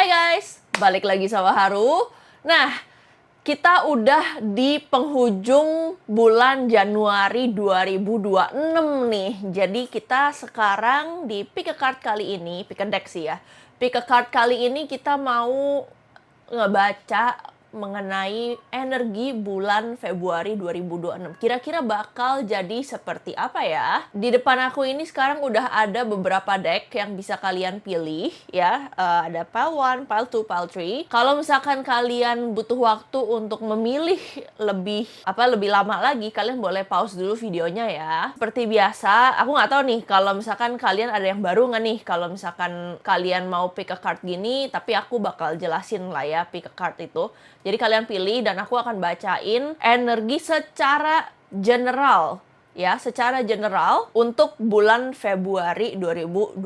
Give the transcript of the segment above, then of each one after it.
Hai guys, balik lagi sama Haru. Nah, kita udah di penghujung bulan Januari 2026 nih. Jadi kita sekarang di Pick a Card kali ini, Pick a Deck sih ya. Pick a Card kali ini kita mau ngebaca mengenai energi bulan Februari 2026. Kira-kira bakal jadi seperti apa ya? Di depan aku ini sekarang udah ada beberapa deck yang bisa kalian pilih ya. Ada pile 1, pile 2, pile 3. Kalau misalkan kalian butuh waktu untuk memilih lebih lama lagi, kalian boleh pause dulu videonya ya. Seperti biasa, aku nggak tahu nih kalau misalkan kalian ada yang baru nggak nih. Kalau misalkan kalian mau pick a card gini, tapi aku bakal jelasin lah ya pick a card itu. Jadi kalian pilih dan aku akan bacain energi secara general ya, secara general untuk bulan Februari 2026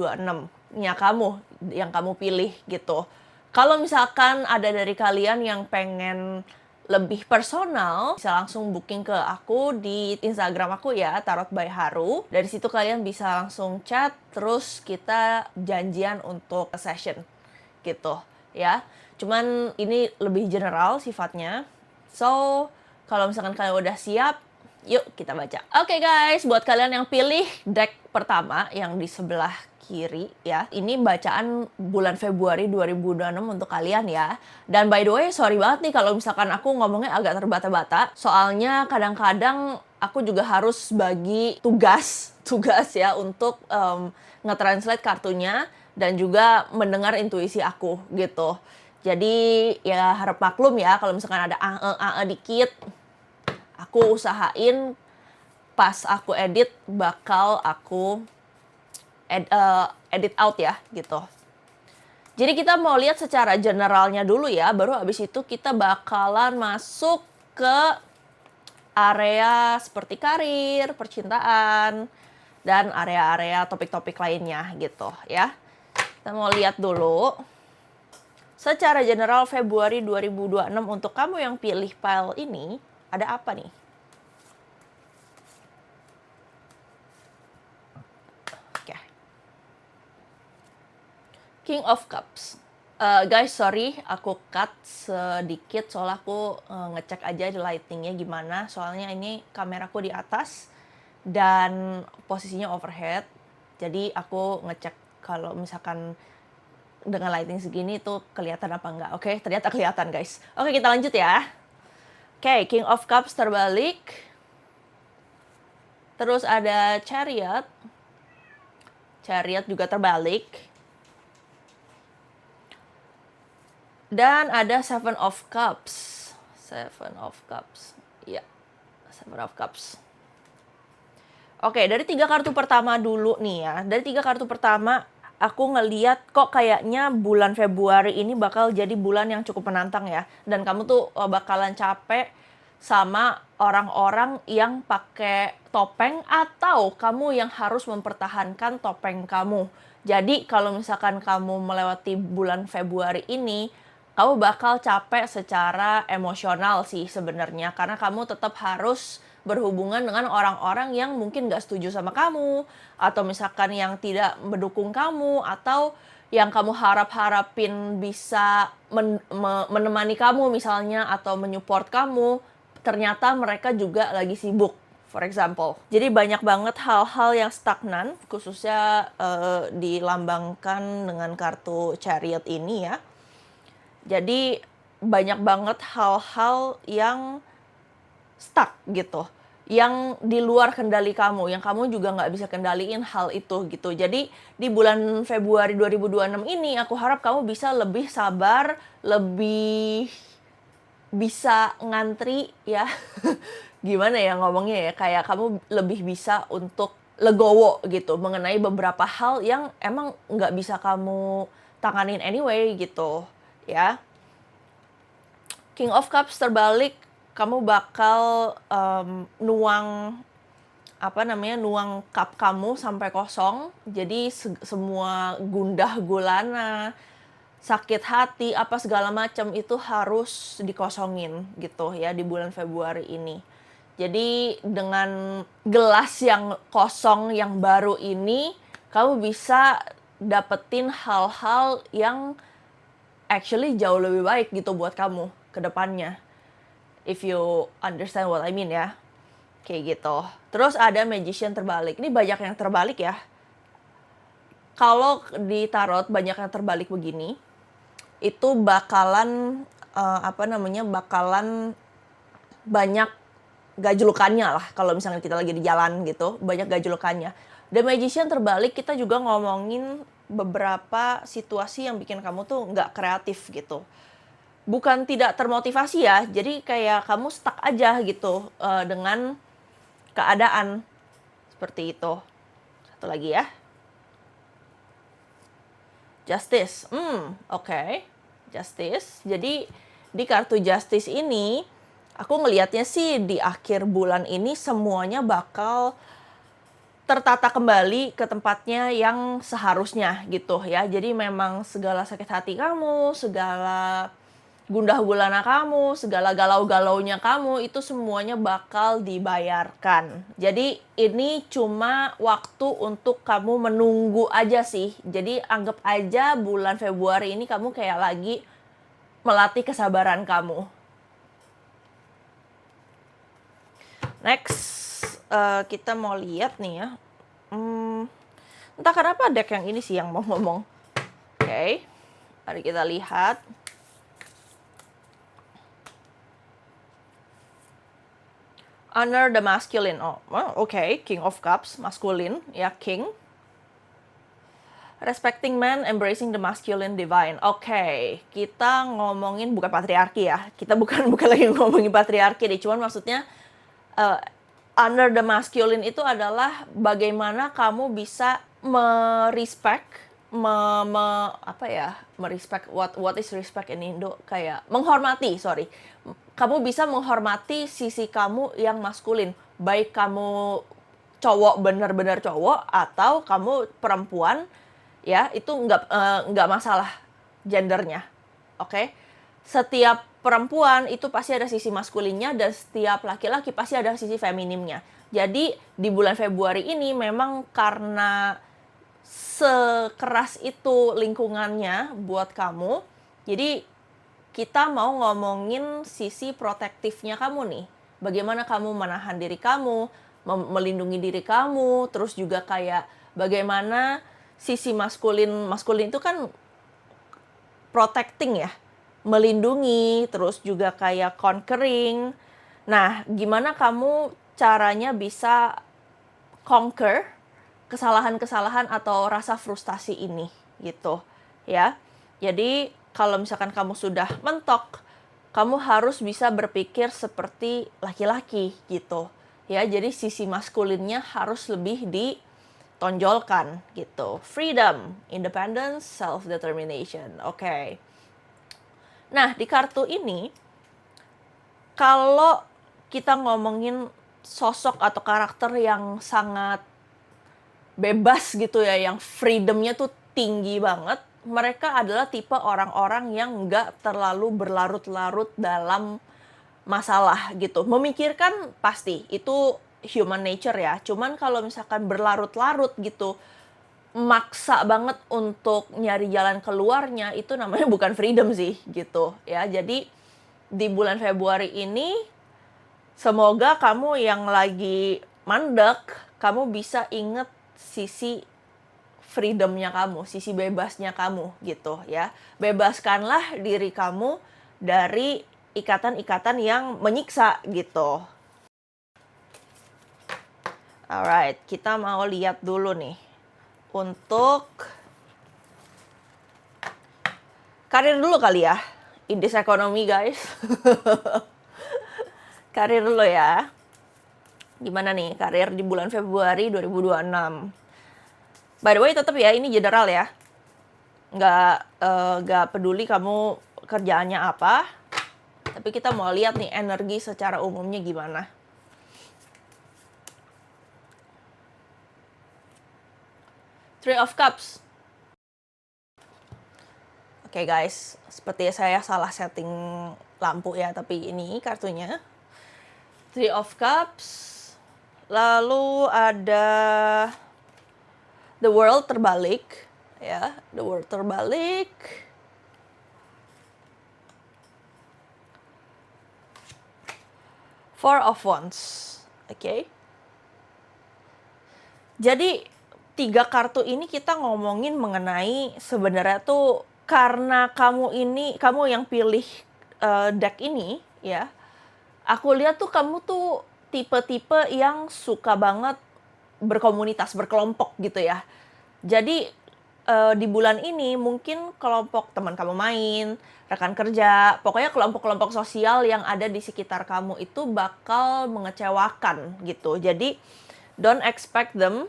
nya kamu yang kamu pilih gitu. Kalau misalkan ada dari kalian yang pengen lebih personal, bisa langsung booking ke aku di Instagram aku ya, Tarot by Haru. Dari situ kalian bisa langsung chat, terus kita janjian untuk session gitu ya. Cuman ini lebih general sifatnya. So, kalau misalkan kalian udah siap, yuk kita baca. Oke guys, buat kalian yang pilih deck pertama yang di sebelah kiri ya. Ini bacaan bulan Februari 2026 untuk kalian ya. Dan by the way, sorry banget nih kalau misalkan aku ngomongnya agak terbata-bata. Soalnya kadang-kadang aku juga harus bagi tugas ya untuk nge-translate kartunya dan juga mendengar intuisi aku gitu. Jadi ya harap maklum ya kalau misalkan ada dikit. Aku usahain pas aku edit bakal aku edit out ya gitu. Jadi kita mau lihat secara generalnya dulu ya, baru abis itu kita bakalan masuk ke area seperti karir, percintaan, dan area-area topik-topik lainnya gitu ya. Kita mau lihat dulu. Secara general Februari 2026 untuk kamu yang pilih pile ini, ada apa nih? Oke. King of Cups. Guys, sorry aku cut sedikit soalnya aku ngecek aja di lightingnya gimana. Soalnya ini kameraku di atas dan posisinya overhead. Jadi aku ngecek kalau misalkan dengan lighting segini tuh kelihatan apa enggak. Oke, ternyata kelihatan guys. Oke, kita lanjut ya. Oke, King of Cups terbalik. Terus ada Chariot. Chariot juga terbalik. Dan ada Seven of Cups. Seven of Cups. Iya, Seven of Cups. Oke, dari 3 kartu pertama dulu nih ya. Dari 3 kartu pertama, aku ngeliat kok kayaknya bulan Februari ini bakal jadi bulan yang cukup menantang ya. Dan kamu tuh bakalan capek sama orang-orang yang pakai topeng atau kamu yang harus mempertahankan topeng kamu. Jadi kalau misalkan kamu melewati bulan Februari ini, kamu bakal capek secara emosional sih sebenarnya. Karena kamu tetap harus berhubungan dengan orang-orang yang mungkin gak setuju sama kamu, atau misalkan yang tidak mendukung kamu, atau yang kamu harap-harapin bisa menemani kamu misalnya, atau menyupport kamu, ternyata mereka juga lagi sibuk, for example. Jadi banyak banget hal-hal yang stagnan, khususnya dilambangkan dengan kartu Chariot ini ya. Jadi banyak banget hal-hal yang stuck gitu, yang di luar kendali kamu, yang kamu juga nggak bisa kendaliin hal itu gitu. Jadi di bulan Februari 2026 ini aku harap kamu bisa lebih sabar, lebih bisa ngantri ya. Gimana ya ngomongnya ya, kayak kamu lebih bisa untuk legowo gitu mengenai beberapa hal yang emang nggak bisa kamu tanganin anyway gitu ya. King of Cups terbalik, kamu bakal nuang cup kamu sampai kosong. Jadi semua gundah gulana, sakit hati, apa segala macam itu harus dikosongin gitu ya di bulan Februari ini. Jadi dengan gelas yang kosong yang baru ini, kamu bisa dapetin hal-hal yang actually jauh lebih baik gitu buat kamu ke depannya. If you understand what I mean ya. Kayak gitu. Terus ada magician terbalik. Ini banyak yang terbalik ya. Kalau di tarot banyak yang terbalik begini, itu bakalan bakalan banyak gajlukannya lah. Kalau misalnya kita lagi di jalan gitu, banyak gajlukannya. The Magician terbalik, kita juga ngomongin beberapa situasi yang bikin kamu tuh nggak kreatif gitu. Bukan tidak termotivasi ya, jadi kayak kamu stuck aja gitu dengan keadaan seperti itu. Satu lagi ya. Justice. Oke. Justice. Jadi di kartu Justice ini aku ngelihatnya sih di akhir bulan ini semuanya bakal tertata kembali ke tempatnya yang seharusnya gitu ya. Jadi memang segala sakit hati kamu, segala gundah gulana kamu, segala galau-galaunya kamu itu semuanya bakal dibayarkan. Jadi ini cuma waktu untuk kamu menunggu aja sih. Jadi anggap aja bulan Februari ini kamu kayak lagi melatih kesabaran kamu. Next, kita mau lihat nih ya. Entah kenapa deck yang ini sih yang mau ngomong. Oke, mari kita lihat. Honor the masculine. Okay. King of Cups, masculine, ya, king. Respecting man, embracing the masculine divine. Oke, kita ngomongin bukan patriarki ya. Kita bukan lagi ngomongin patriarki deh. Cuman maksudnya honor the masculine itu adalah bagaimana kamu bisa merespect, merespect, what is respect in Indo? Kayak menghormati, sorry. Kamu bisa menghormati sisi kamu yang maskulin, baik kamu cowok bener-bener cowok atau kamu perempuan, ya itu nggak masalah gendernya, oke? Setiap perempuan itu pasti ada sisi maskulinnya dan setiap laki-laki pasti ada sisi feminimnya. Jadi di bulan Februari ini memang karena sekeras itu lingkungannya buat kamu, jadi kita mau ngomongin sisi protektifnya kamu nih. Bagaimana kamu menahan diri kamu, melindungi diri kamu, terus juga kayak bagaimana sisi maskulin itu kan protecting ya, melindungi, terus juga kayak conquering. Nah, gimana kamu caranya bisa conquer kesalahan-kesalahan atau rasa frustasi ini gitu ya. Jadi kalau misalkan kamu sudah mentok, kamu harus bisa berpikir seperti laki-laki gitu ya. Jadi sisi maskulinnya harus lebih ditonjolkan gitu. Freedom, independence, self-determination. Oke. Nah, di kartu ini kalau kita ngomongin sosok atau karakter yang sangat bebas gitu ya, yang freedomnya tuh tinggi banget, mereka adalah tipe orang-orang yang nggak terlalu berlarut-larut dalam masalah gitu. Memikirkan pasti, itu human nature ya. Cuman kalau misalkan berlarut-larut gitu, maksa banget untuk nyari jalan keluarnya, itu namanya bukan freedom sih gitu ya. Jadi di bulan Februari ini, semoga kamu yang lagi mandek, kamu bisa inget sisi freedomnya kamu, sisi bebasnya kamu gitu ya. Bebaskanlah diri kamu dari ikatan-ikatan yang menyiksa gitu. Alright, kita mau lihat dulu nih untuk karir dulu kali ya. In this economy guys. Karir dulu ya. Gimana nih karir di bulan Februari 2026? By the way, tetap ya, ini general ya. Nggak peduli kamu kerjaannya apa. Tapi kita mau lihat nih energi secara umumnya gimana. Three of Cups. Oke guys, seperti saya salah setting lampu ya, tapi ini kartunya. Three of Cups. Lalu ada The World terbalik ya, The World terbalik. Four of Wands. Oke. Jadi 3 kartu ini kita ngomongin mengenai sebenarnya tuh karena kamu yang pilih deck ini ya. Aku lihat tuh kamu tuh tipe-tipe yang suka banget berkomunitas, berkelompok gitu ya. Jadi di bulan ini mungkin kelompok teman kamu main, rekan kerja, pokoknya kelompok-kelompok sosial yang ada di sekitar kamu itu bakal mengecewakan gitu. Jadi don't expect them.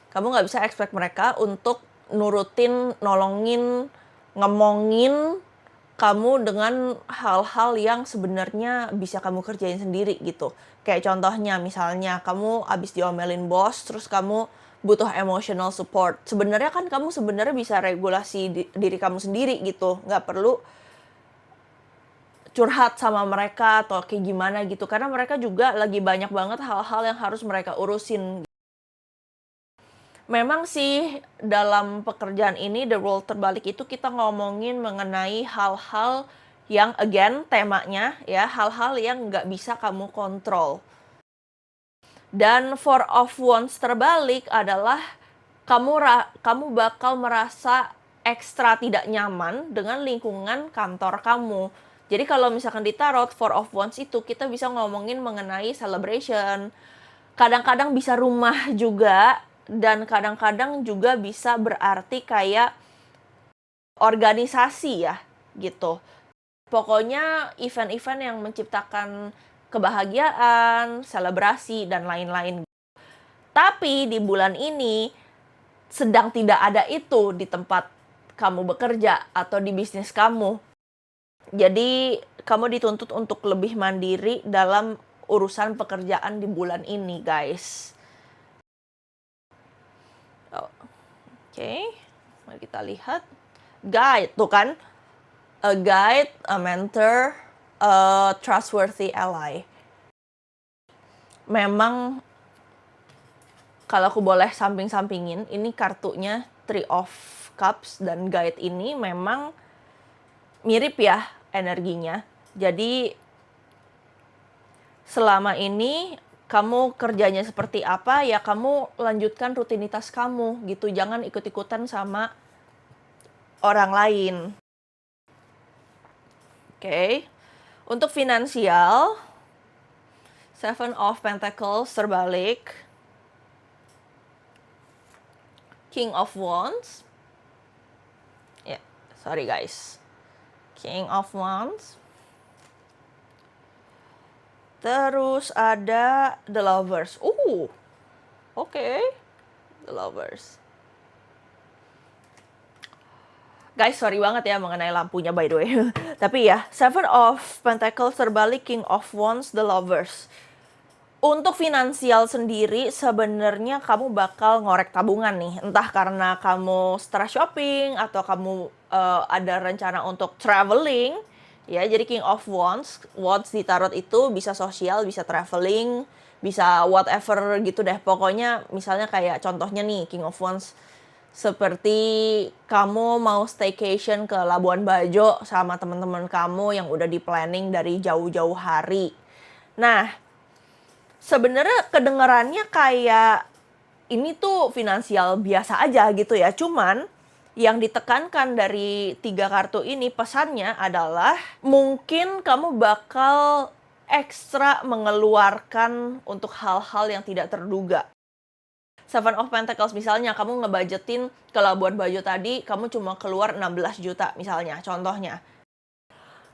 Kamu nggak bisa expect mereka untuk nurutin, nolongin, ngomongin kamu dengan hal-hal yang sebenarnya bisa kamu kerjain sendiri gitu. Kayak contohnya misalnya kamu abis diomelin bos, terus kamu butuh emotional support. Sebenarnya kan kamu sebenarnya bisa regulasi diri kamu sendiri gitu. Nggak perlu curhat sama mereka atau kayak gimana gitu. Karena mereka juga lagi banyak banget hal-hal yang harus mereka urusin. Memang sih dalam pekerjaan ini the role terbalik itu kita ngomongin mengenai hal-hal yang again temanya ya hal-hal yang nggak bisa kamu kontrol. Dan Four of Wands terbalik adalah kamu bakal merasa ekstra tidak nyaman dengan lingkungan kantor kamu. Jadi kalau misalkan di tarot Four of Wands itu kita bisa ngomongin mengenai celebration. Kadang-kadang bisa rumah juga dan kadang-kadang juga bisa berarti kayak organisasi ya gitu. Pokoknya event-event yang menciptakan kebahagiaan, selebrasi, dan lain-lain. Tapi di bulan ini sedang tidak ada itu di tempat kamu bekerja atau di bisnis kamu. Jadi kamu dituntut untuk lebih mandiri dalam urusan pekerjaan di bulan ini, guys. Oke, mari kita lihat. Guide, tuh kan. A guide, a mentor, a trustworthy ally. Memang kalau aku boleh samping-sampingin, ini kartunya Three of Cups dan guide ini memang mirip ya energinya. Jadi selama ini kamu kerjanya seperti apa ya kamu lanjutkan rutinitas kamu gitu. Jangan ikut-ikutan sama orang lain. Oke. Untuk finansial, Seven of Pentacles terbalik. King of Wands. Ya, sorry guys. King of Wands. Terus ada The Lovers. Oke. The Lovers. Guys, sorry banget ya mengenai lampunya by the way. Tapi ya, Seven of Pentacles terbalik, King of Wands, The Lovers. Untuk finansial sendiri sebenarnya kamu bakal ngorek tabungan nih. Entah karena kamu stress shopping atau kamu ada rencana untuk traveling. Ya, jadi King of Wands di tarot itu bisa sosial, bisa traveling, bisa whatever gitu deh. Pokoknya misalnya kayak contohnya nih King of Wands seperti kamu mau staycation ke Labuan Bajo sama teman-teman kamu yang udah di planning dari jauh-jauh hari. Nah, sebenarnya kedengarannya kayak ini tuh finansial biasa aja gitu ya. Cuman yang ditekankan dari 3 kartu ini pesannya adalah mungkin kamu bakal ekstra mengeluarkan untuk hal-hal yang tidak terduga. Seven of Pentacles misalnya kamu ngebudgetin ke Labuan Bajo tadi kamu cuma keluar 16 juta misalnya contohnya.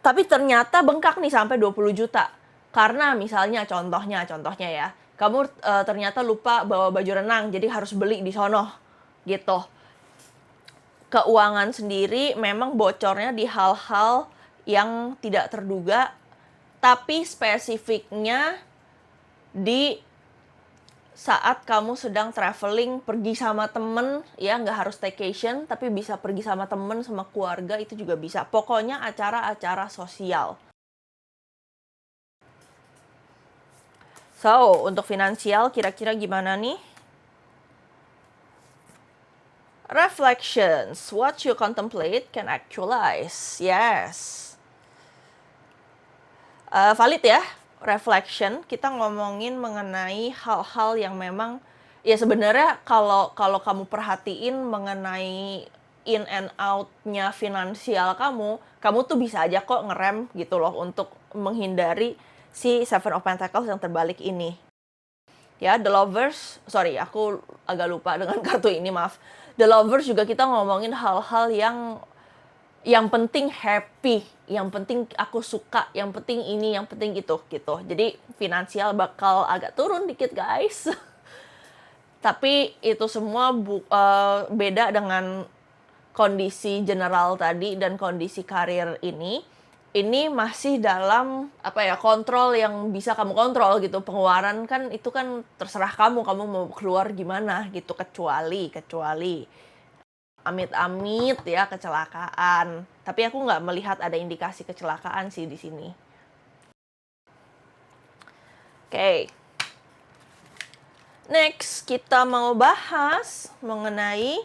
Tapi ternyata bengkak nih sampai 20 juta. Karena misalnya contohnya ya, kamu ternyata lupa bawa baju renang jadi harus beli di sono gitu. Keuangan sendiri memang bocornya di hal-hal yang tidak terduga, tapi spesifiknya di saat kamu sedang traveling, pergi sama temen, ya nggak harus staycation, tapi bisa pergi sama temen, sama keluarga, itu juga bisa. Pokoknya acara-acara sosial. So, untuk finansial kira-kira gimana nih? Reflections, what you contemplate can actualize. Yes. Valid ya. reflection, kita ngomongin mengenai hal-hal yang memang ya sebenarnya kalau kamu perhatiin mengenai in and out-nya finansial kamu tuh bisa aja kok ngerem gitu loh untuk menghindari si Seven of Pentacles yang terbalik ini. Ya, The Lovers, sorry aku agak lupa dengan kartu ini, maaf. The Lovers juga kita ngomongin hal-hal yang penting happy, yang penting aku suka, yang penting ini, yang penting itu gitu. Jadi finansial bakal agak turun dikit guys. Tapi itu semua beda dengan kondisi general tadi dan kondisi karir ini. Ini masih dalam kontrol yang bisa kamu kontrol gitu. Pengeluaran kan itu kan terserah kamu mau keluar gimana gitu, kecuali amit-amit ya kecelakaan. Tapi aku nggak melihat ada indikasi kecelakaan sih di sini. Oke. Next, kita mau bahas mengenai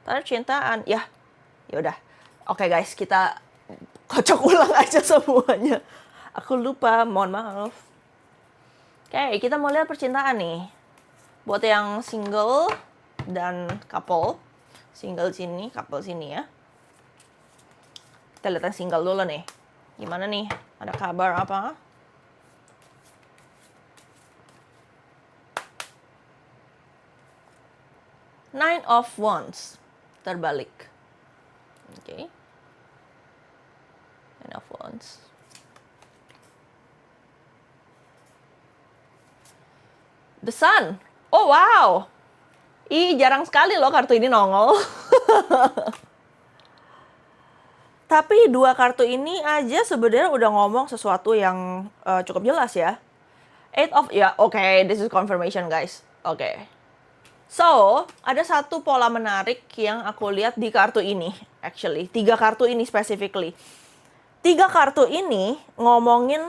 percintaan. Ya udah. Oke guys, kita kocok ulang aja semuanya. Aku lupa, mohon maaf. Oke, kita mau lihat percintaan nih. Buat yang single dan couple. Single sini, couple sini ya. Kita lihat yang single dulu nih. Gimana nih? Ada kabar apa? Nine of Wands. Terbalik. Oke. Nine of Wands. The Sun. Oh wow. Jarang sekali loh kartu ini nongol. Tapi dua kartu ini aja sebenarnya udah ngomong sesuatu yang cukup jelas ya. This is confirmation guys. Oke. So, ada satu pola menarik yang aku lihat di kartu ini, actually. 3 kartu ini specifically. 3 kartu ini ngomongin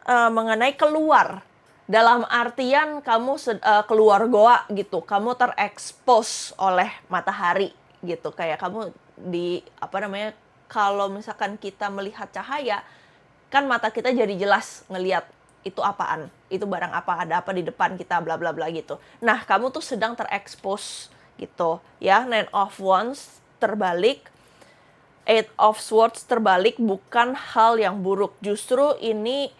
mengenai keluar. Dalam artian kamu keluar goa gitu, kamu terekspos oleh matahari gitu, kayak kamu kalau misalkan kita melihat cahaya, kan mata kita jadi jelas ngelihat itu apaan, itu barang apa, ada apa di depan kita, bla bla bla gitu. Nah, kamu tuh sedang terekspos gitu ya. Nine of Wands terbalik, Eight of Swords terbalik bukan hal yang buruk, justru ini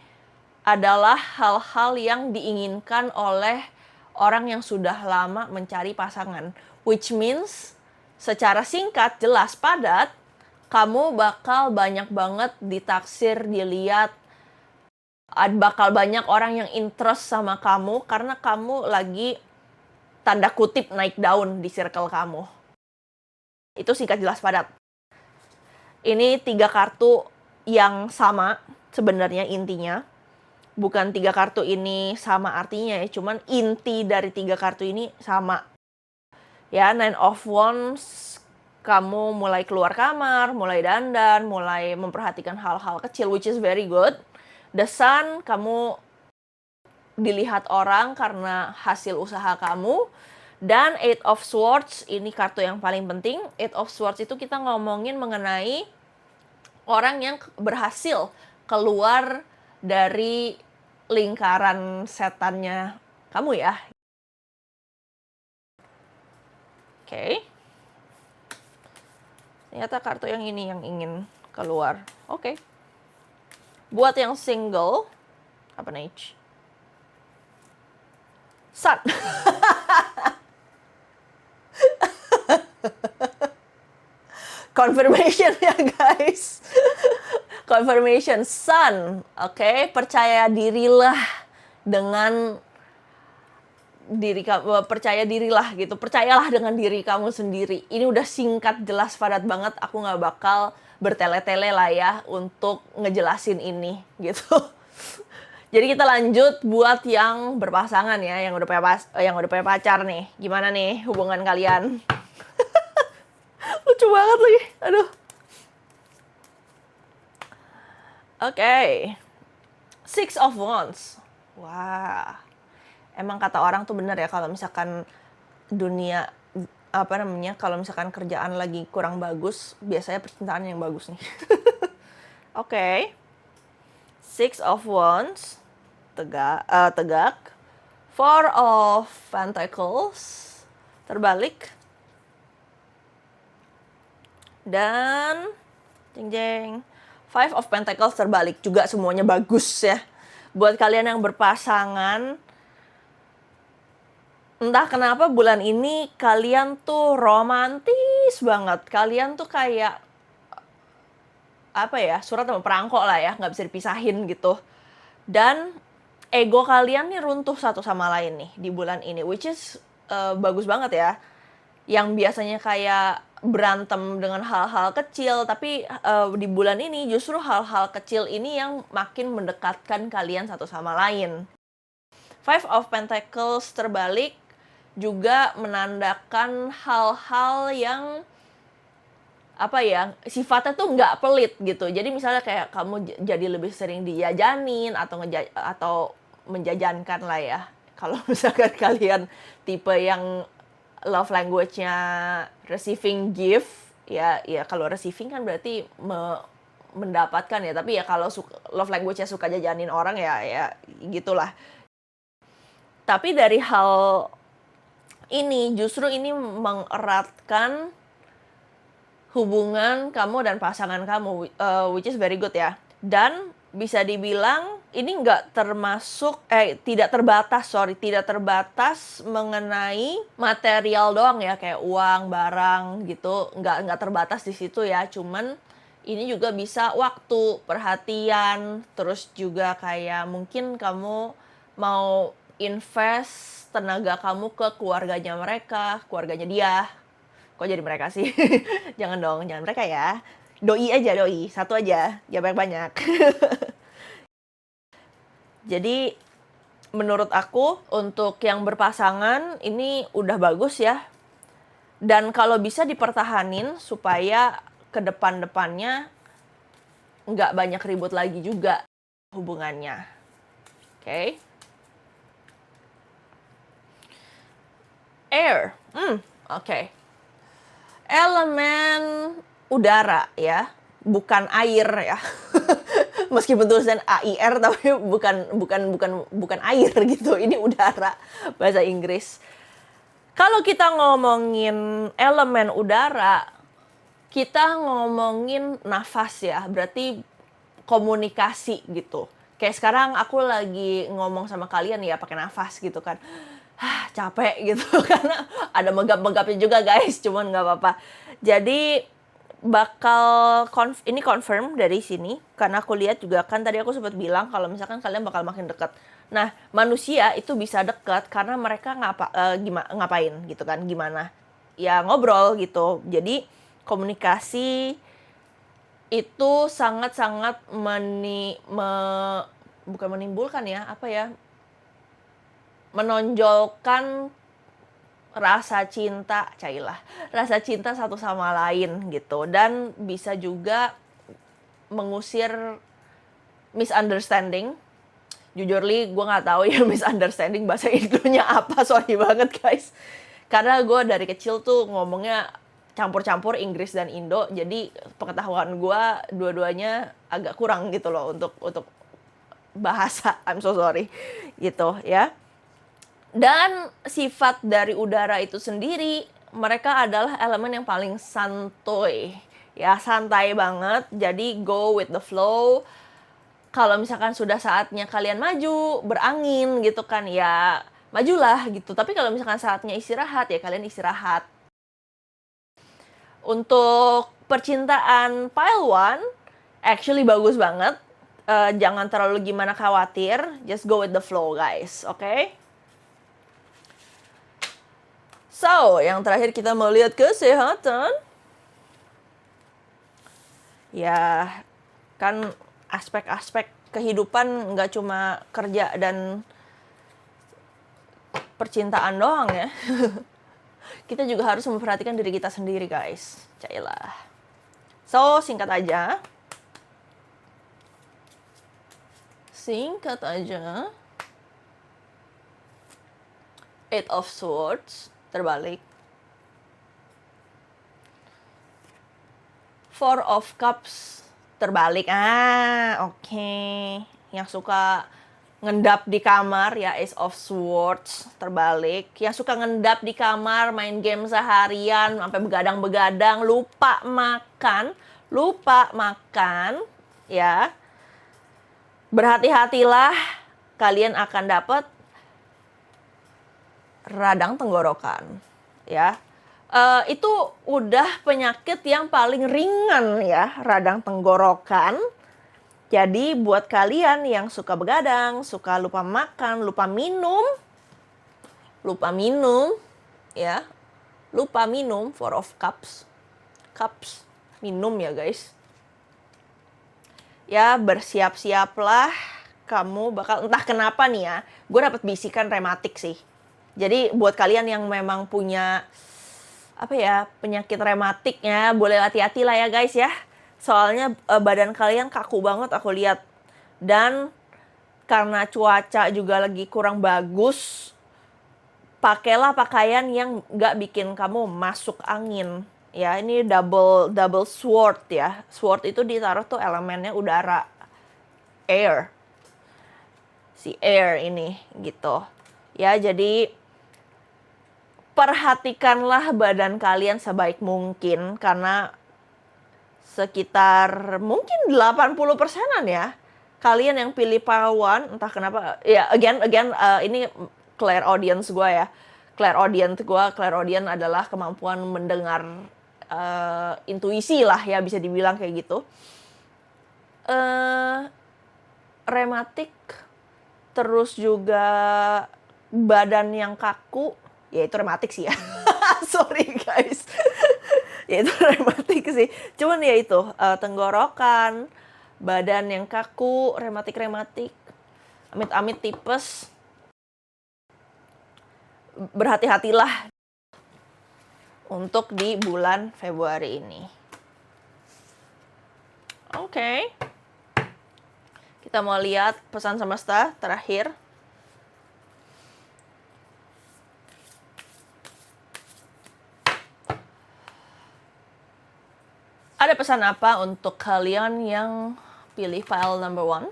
adalah hal-hal yang diinginkan oleh orang yang sudah lama mencari pasangan. Which means, secara singkat, jelas, padat, kamu bakal banyak banget ditaksir, dilihat, bakal banyak orang yang interest sama kamu karena kamu lagi tanda kutip naik daun di circle kamu. Itu singkat, jelas, padat. Ini 3 kartu yang sama sebenarnya intinya. Bukan 3 kartu ini sama artinya ya, cuman inti dari 3 kartu ini sama. Ya, Nine of Wands, kamu mulai keluar kamar, mulai dandan, mulai memperhatikan hal-hal kecil, which is very good. The Sun, kamu dilihat orang karena hasil usaha kamu. Dan Eight of Swords, ini kartu yang paling penting. Eight of Swords itu kita ngomongin mengenai orang yang berhasil keluar dari lingkaran setannya kamu ya. Oke. Ternyata kartu yang ini yang ingin keluar. Oke. Buat yang single, apa nih? Sun. Confirmation ya guys. Confirmation Sun. Oke, percaya dirilah dengan percaya dirilah gitu. Percayalah dengan diri kamu sendiri. Ini udah singkat, jelas, padat banget. Aku nggak bakal bertele-tele lah ya untuk ngejelasin ini gitu. Jadi kita lanjut buat yang berpasangan ya, yang udah punya pacar nih. Gimana nih hubungan kalian? Lucu banget lagi. Aduh. Oke. Six of Wands. Wah. Emang kata orang tuh bener ya, kalau misalkan dunia kalau misalkan kerjaan lagi kurang bagus, biasanya percintaan yang bagus nih. Oke. Six of Wands, tegak. Four of Pentacles, terbalik. Dan jeng jeng, Five of Pentacles terbalik juga, semuanya bagus ya. Buat kalian yang berpasangan, entah kenapa bulan ini kalian tuh romantis banget. Kalian tuh kayak apa ya, surat sama perangko lah ya, nggak bisa dipisahin gitu. Dan ego kalian nih runtuh satu sama lain nih di bulan ini, which is bagus banget ya. Yang biasanya kayak berantem dengan hal-hal kecil, tapi di bulan ini justru hal-hal kecil ini yang makin mendekatkan kalian satu sama lain. Five of Pentacles terbalik juga menandakan hal-hal yang apa ya, sifatnya tuh nggak pelit gitu. Jadi misalnya kayak kamu jadi lebih sering dijajanin atau menjajankan lah ya. Kalau misalkan kalian tipe yang love language-nya receiving gift, ya kalau receiving kan berarti mendapatkan ya. Tapi ya kalau love language-nya suka jajanin orang ya gitulah. Tapi dari hal ini justru ini mengeratkan hubungan kamu dan pasangan kamu, which is very good ya. Dan bisa dibilang ini nggak termasuk, tidak terbatas mengenai material doang ya, kayak uang, barang gitu, nggak terbatas di situ ya. Cuman ini juga bisa waktu, perhatian, terus juga kayak mungkin kamu mau invest tenaga kamu ke keluarganya mereka, keluarganya dia. Kok jadi mereka sih? Jangan dong, jangan mereka ya. Doi aja, doi. Satu aja, jangan banyak-banyak. Jadi, menurut aku, untuk yang berpasangan, ini udah bagus ya. Dan kalau bisa dipertahanin, supaya ke depan-depannya nggak banyak ribut lagi juga hubungannya. Oke. Air. Oke. Elemen udara ya, bukan air ya. Meskipun tulisan AIR tapi bukan air gitu. Ini udara bahasa Inggris. Kalau kita ngomongin elemen udara, kita ngomongin nafas ya. Berarti komunikasi gitu. Kayak sekarang aku lagi ngomong sama kalian ya pakai nafas gitu kan. Capek gitu karena ada megap-megapnya juga guys, cuman nggak apa-apa. Jadi bakal ini confirm dari sini karena aku lihat juga kan tadi aku sempat bilang kalau misalkan kalian bakal makin dekat. Nah, manusia itu bisa dekat karena mereka ngapain gitu kan, gimana? Ya ngobrol gitu. Jadi komunikasi itu sangat-sangat bukan menimbulkan ya, apa ya? Menonjolkan rasa cinta satu sama lain gitu, dan bisa juga mengusir misunderstanding. Jujur gue nggak tahu ya misunderstanding bahasa Indonya apa, sorry banget guys, karena gue dari kecil tuh ngomongnya campur-campur Inggris dan Indo, jadi pengetahuan gue dua-duanya agak kurang gitu loh untuk bahasa. I'm so sorry gitu ya. Dan sifat dari udara itu sendiri, mereka adalah elemen yang paling santuy. Ya, santai banget. Jadi go with the flow. Kalau misalkan sudah saatnya kalian maju, berangin gitu kan, ya majulah gitu. Tapi kalau misalkan saatnya istirahat, ya kalian istirahat. Untuk percintaan pile one, actually bagus banget. Jangan terlalu gimana khawatir. Just go with the flow guys, oke? Okay? So, yang terakhir kita mau lihat kesehatan. Ya, kan aspek-aspek kehidupan nggak cuma kerja dan percintaan doang ya. Kita juga harus memperhatikan diri kita sendiri guys. Cailah. So, singkat aja. Eight of Swords terbalik. Four of Cups terbalik. Oke. yang suka ngendap di kamar ya, Ace of Swords terbalik, yang suka ngendap di kamar main game seharian sampai begadang-begadang, lupa makan ya. Berhati-hatilah, kalian akan dapat radang tenggorokan ya. Itu udah penyakit yang paling ringan ya, radang tenggorokan. Jadi buat kalian yang suka begadang, suka lupa makan, lupa minum ya, lupa minum, Four of Cups, minum ya guys. Ya bersiap-siaplah, kamu bakal, entah kenapa nih ya, gue dapet bisikan rematik sih. Jadi buat kalian yang memang punya penyakit rematiknya, boleh hati-hati lah ya guys ya. Soalnya badan kalian kaku banget aku lihat. Dan karena cuaca juga lagi kurang bagus, pakailah pakaian yang nggak bikin kamu masuk angin. Ya, ini double sword ya. Sword itu ditaruh tuh elemennya udara, air. Si air ini gitu. Ya, jadi perhatikanlah badan kalian sebaik mungkin karena sekitar mungkin 80%-an ya kalian yang pilih Pahlawan, entah kenapa ya, again ini clairaudience gue ya. Clairaudient adalah kemampuan mendengar, intuisi lah ya, bisa dibilang kayak gitu. Rematik, terus juga badan yang kaku, ya itu rematik sih ya. Sorry guys. Ya itu rematik sih. Cuman ya itu, tenggorokan, badan yang kaku, rematik. Amit-amit tipes. Berhati-hatilah untuk di bulan Februari ini. Oke. Kita mau lihat pesan semesta terakhir. Ada pesan apa untuk kalian yang pilih file number 1?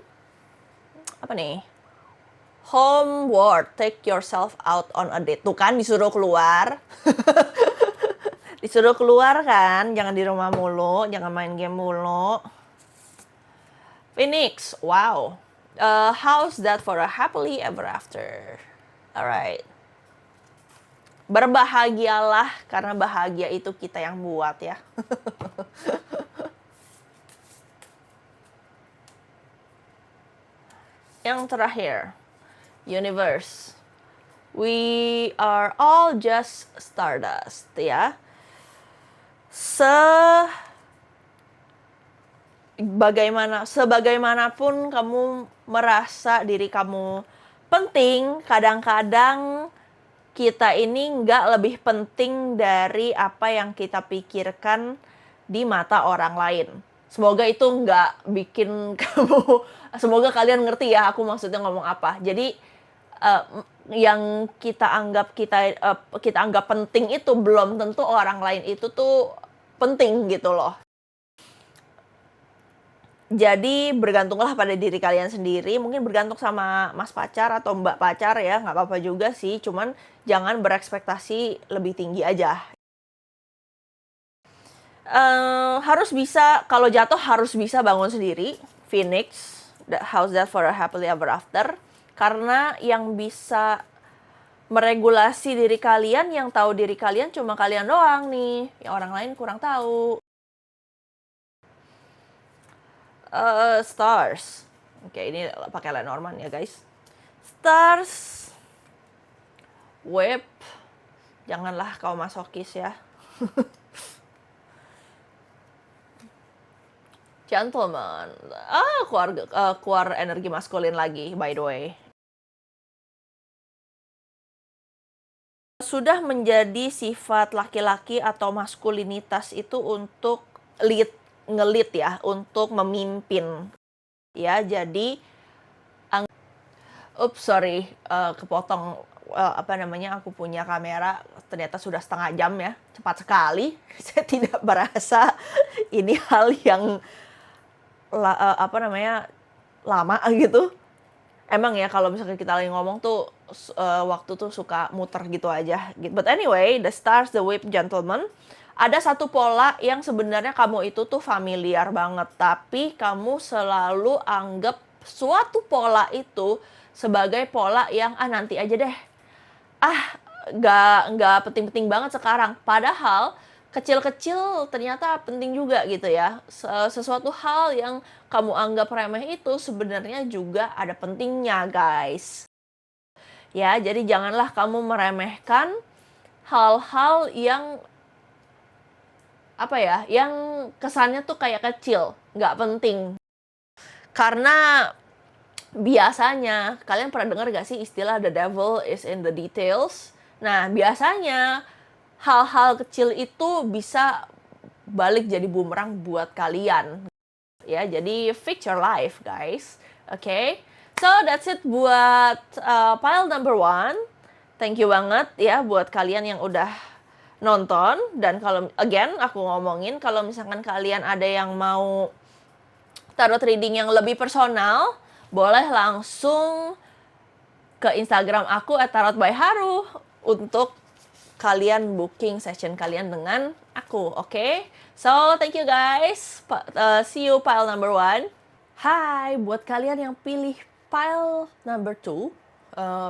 Apa nih? Homeward, take yourself out on a date. Tuh kan disuruh keluar. Disuruh keluar kan, jangan di rumah mulu, jangan main game mulu. Phoenix, wow. How's that for a happily ever after? Alright. Berbahagialah, karena bahagia itu kita yang buat ya. Yang terakhir, universe. We are all just stardust ya. Sebagaimanapun kamu merasa diri kamu penting, kadang-kadang kita ini nggak lebih penting dari apa yang kita pikirkan di mata orang lain. Semoga itu nggak bikin kamu, semoga kalian ngerti ya aku maksudnya ngomong apa. Jadi yang kita anggap penting itu belum tentu orang lain itu tuh penting gitu loh. Jadi bergantunglah pada diri kalian sendiri, mungkin bergantung sama mas pacar atau mbak pacar ya, nggak apa-apa juga sih, cuman jangan berekspektasi lebih tinggi aja. Harus bisa, kalau jatuh harus bisa bangun sendiri, Phoenix, how's that for a happily ever after, karena yang bisa meregulasi diri kalian, yang tahu diri kalian cuma kalian doang nih, yang orang lain kurang tahu. Stars. Oke, ini pakai Lenormand ya guys. Stars. Whip. Janganlah kau masokis ya. Gentleman. Keluar energi maskulin lagi by the way. Sudah menjadi sifat laki-laki atau maskulinitas itu untuk ngelit ya, untuk memimpin ya. Jadi sorry, kepotong, aku punya kamera ternyata sudah setengah jam ya, cepat sekali. Saya tidak merasa ini hal yang lama gitu. Emang ya kalau misalkan kita lagi ngomong tuh waktu tuh suka muter gitu aja. But anyway, the stars, the whip, gentleman. Ada satu pola yang sebenarnya kamu itu tuh familiar banget, tapi kamu selalu anggap suatu pola itu sebagai pola yang nanti aja deh. Nggak penting-penting banget sekarang. Padahal kecil-kecil ternyata penting juga gitu ya. Sesuatu hal yang kamu anggap remeh itu sebenarnya juga ada pentingnya, guys. Ya, jadi janganlah kamu meremehkan hal-hal yang yang kesannya tuh kayak kecil, nggak penting. Karena biasanya, kalian pernah dengar gak sih istilah the devil is in the details? Nah, biasanya hal-hal kecil itu bisa balik jadi bumerang buat kalian. Ya, jadi fix your life, guys. Okay? So, that's it buat pile number 1. Thank you banget ya buat kalian yang udah nonton. Dan kalau, again, aku ngomongin, kalau misalkan kalian ada yang mau tarot reading yang lebih personal, boleh langsung ke Instagram aku @tarotbyharu untuk kalian booking session kalian dengan aku, oke? So, thank you guys. See you pile number 1. Hai, buat kalian yang pilih pile number 2,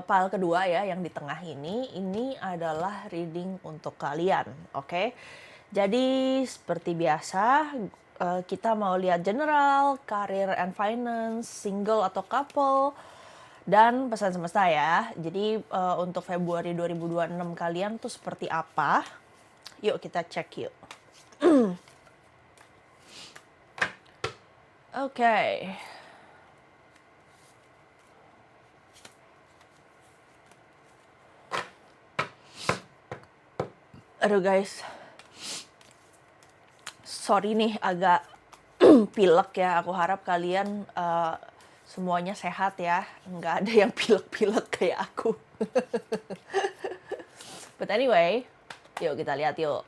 pile kedua ya, yang di tengah ini adalah reading untuk kalian, oke? Jadi, seperti biasa, kita mau lihat general, career and finance, single atau couple, dan pesan semesta ya. Jadi untuk Februari 2026 kalian tuh seperti apa? Yuk kita cek yuk. Oke. Aduh guys. Sorry nih agak pilek ya. Aku harap kalian semuanya sehat ya, nggak ada yang pilek-pilek kayak aku. But anyway, yuk kita lihat yuk.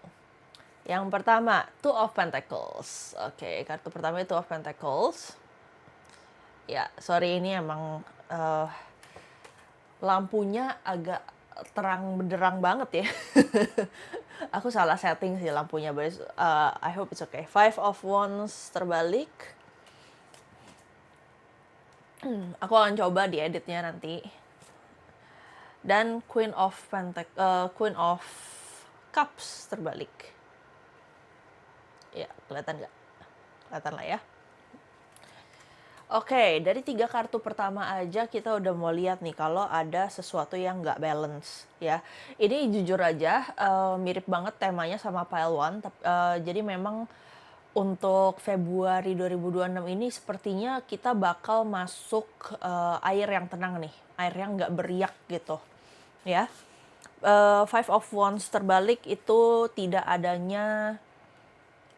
Yang pertama, Two of Pentacles. Oke, kartu pertama itu Two of Pentacles. Ya, sorry ini emang lampunya agak terang benderang banget ya. Aku salah setting sih lampunya, but I hope it's okay. Five of Wands terbalik. Aku akan coba dieditnya nanti. Dan Queen of Cups terbalik. Ya, kelihatan nggak? Kelihatan lah ya. Oke, dari 3 kartu pertama aja kita udah mau lihat nih kalau ada sesuatu yang nggak balance ya. Ini jujur aja mirip banget temanya sama pile 1. Jadi memang untuk Februari 2026 ini sepertinya kita bakal masuk air yang tenang nih, air yang nggak beriak gitu, ya. Five of Wands terbalik itu tidak adanya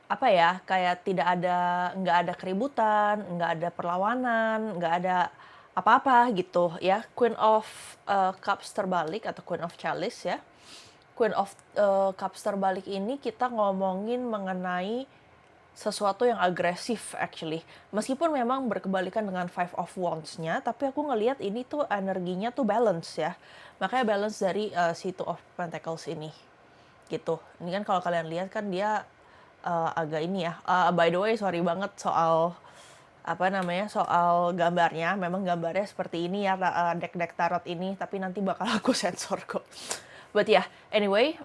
kayak nggak ada keributan, nggak ada perlawanan, nggak ada apa-apa gitu ya. Queen of Cups terbalik atau Queen of Chalice ya. Queen of Cups terbalik ini kita ngomongin mengenai sesuatu yang agresif actually. Meskipun memang berkebalikan dengan Five of Wands-nya, tapi aku ngelihat ini tuh energinya tuh balance ya. Makanya balance dari si Two of Pentacles ini. Gitu. Ini kan kalau kalian lihat kan dia agak ini ya. By the way, sorry banget soal soal gambarnya. Memang gambarnya seperti ini ya, deck-deck tarot ini, tapi nanti bakal aku sensor kok. But yeah, anyway,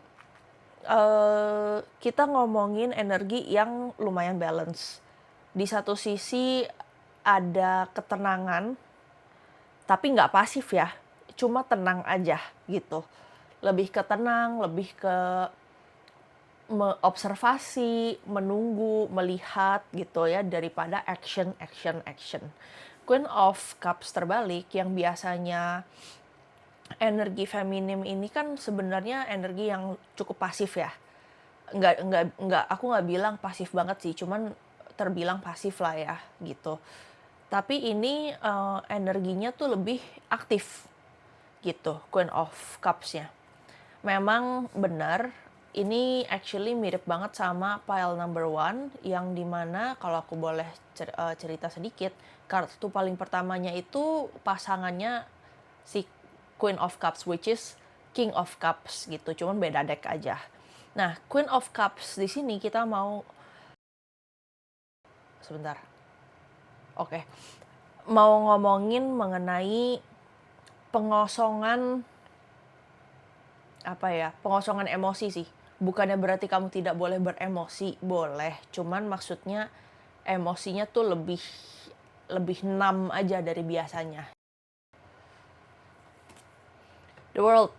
kita ngomongin energi yang lumayan balance. Di satu sisi ada ketenangan, tapi nggak pasif ya, cuma tenang aja gitu. Lebih ke tenang, lebih ke observasi, menunggu, melihat gitu ya, daripada action. Queen of Cups terbalik yang biasanya energi feminim ini kan sebenarnya energi yang cukup pasif ya. Aku nggak bilang pasif banget sih, cuman terbilang pasif lah ya gitu. Tapi ini energinya tuh lebih aktif gitu, Queen of Cups-nya. Memang benar ini actually mirip banget sama pile number one, yang dimana kalau aku boleh cerita sedikit, kartu paling pertamanya itu pasangannya si Queen of Cups, which is King of Cups gitu, cuman beda deck aja. Nah, Queen of Cups di sini kita mau, sebentar, oke, mau ngomongin mengenai pengosongan, apa ya, pengosongan emosi sih. Bukannya berarti kamu tidak boleh beremosi, boleh. Cuman maksudnya emosinya tuh lebih numb aja dari biasanya. The World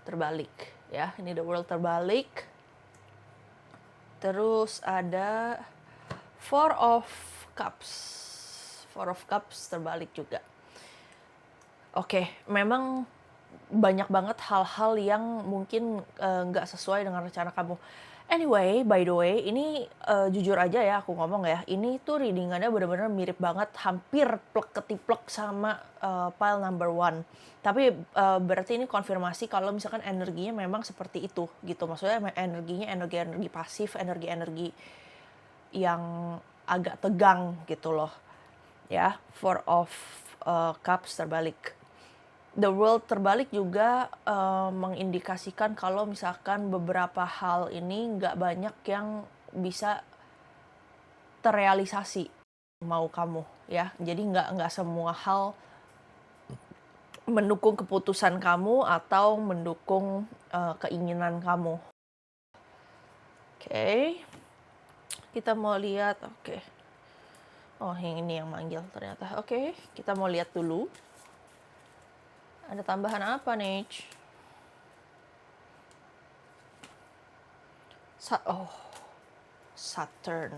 terbalik ya. Ini The World terbalik. Terus ada Four of Cups. Four of Cups terbalik juga. Oke, memang banyak banget hal-hal yang mungkin nggak sesuai dengan rencana kamu. Anyway, by the way, ini jujur aja ya aku ngomong ya, ini tuh readingannya benar-benar mirip banget, hampir plek ketiplek sama pile number one. Tapi berarti ini konfirmasi kalau misalkan energinya memang seperti itu gitu. Maksudnya energinya energi pasif, energi yang agak tegang gitu loh. Ya, Four of Cups terbalik. The World terbalik juga mengindikasikan kalau misalkan beberapa hal ini nggak banyak yang bisa terrealisasi mau kamu ya. Jadi nggak semua hal mendukung keputusan kamu atau mendukung keinginan kamu. Oke. Kita mau lihat, oke. Oh, yang ini yang manggil ternyata. Oke, kita mau lihat dulu. Ada tambahan apa nih? Saturn.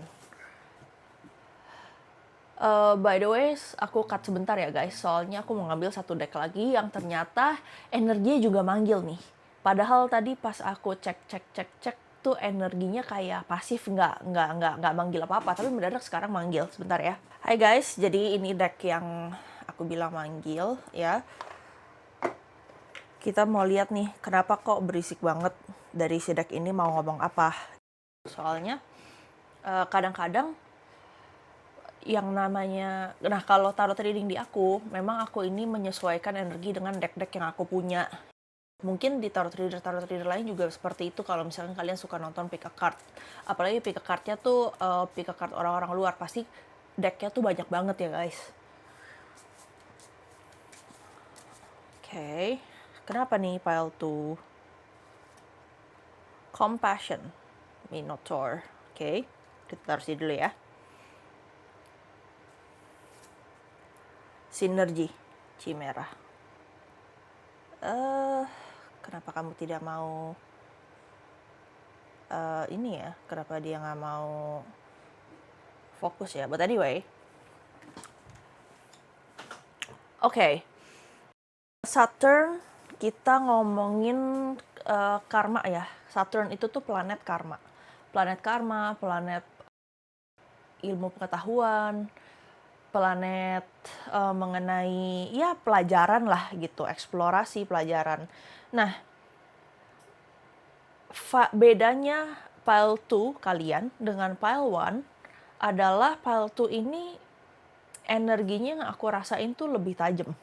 By the way, aku cut sebentar ya guys, soalnya aku mau ngambil satu deck lagi yang ternyata energinya juga manggil nih. Padahal tadi pas aku cek tuh energinya kayak pasif, nggak manggil apa-apa, tapi mendadak sekarang manggil. Sebentar ya. Hai guys, jadi ini deck yang aku bilang manggil ya. Kita mau lihat nih, kenapa kok berisik banget dari si deck ini mau ngomong apa. Soalnya kadang-kadang yang namanya, nah kalau tarot reading di aku, memang aku ini menyesuaikan energi dengan deck-deck yang aku punya. Mungkin di tarot reader lain juga seperti itu kalau misalkan kalian suka nonton pick a card. Apalagi pick a card-nya tuh pick a card orang-orang luar, pasti deck-nya tuh banyak banget ya guys. Oke. Kenapa nih pile 2? Compassion, Minotaur. Oke, kita taruh sini dulu ya. Sinergi, Chimera. Kenapa kamu tidak mau ini ya? Kenapa dia nggak mau fokus ya? But anyway, oke. Saturn, kita ngomongin karma ya. Saturn itu tuh planet karma. Planet karma, planet ilmu pengetahuan, planet mengenai ya pelajaran lah gitu, eksplorasi pelajaran. Nah, bedanya pile 2 kalian dengan pile 1 adalah pile 2 ini energinya yang aku rasain tuh lebih tajam.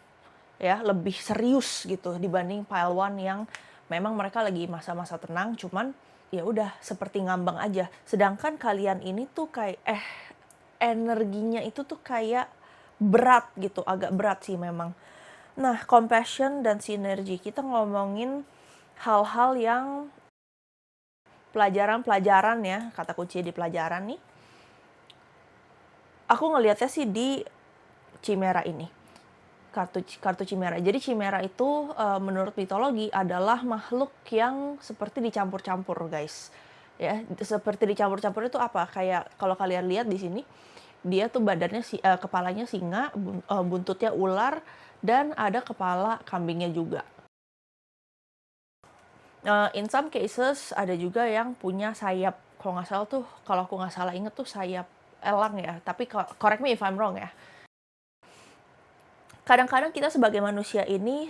Ya, lebih serius gitu dibanding pile 1 yang memang mereka lagi masa-masa tenang, cuman ya udah seperti ngambang aja. Sedangkan kalian ini tuh kayak energinya itu tuh kayak berat gitu, agak berat sih memang. Nah, compassion dan sinergi, kita ngomongin hal-hal yang pelajaran ya, kata kunci di pelajaran nih. Aku ngelihatnya sih di Chimera ini. Kartu Chimera. Jadi Chimera itu menurut mitologi adalah makhluk yang seperti dicampur-campur, guys. Ya, seperti dicampur-campur itu apa? Kayak kalau kalian lihat di sini, dia tuh badannya kepalanya singa, buntutnya ular, dan ada kepala kambingnya juga. In some cases ada juga yang punya sayap. Kalau nggak salah tuh, kalau aku nggak salah inget tuh sayap elang ya. Tapi correct me if I'm wrong ya. Kadang-kadang kita sebagai manusia ini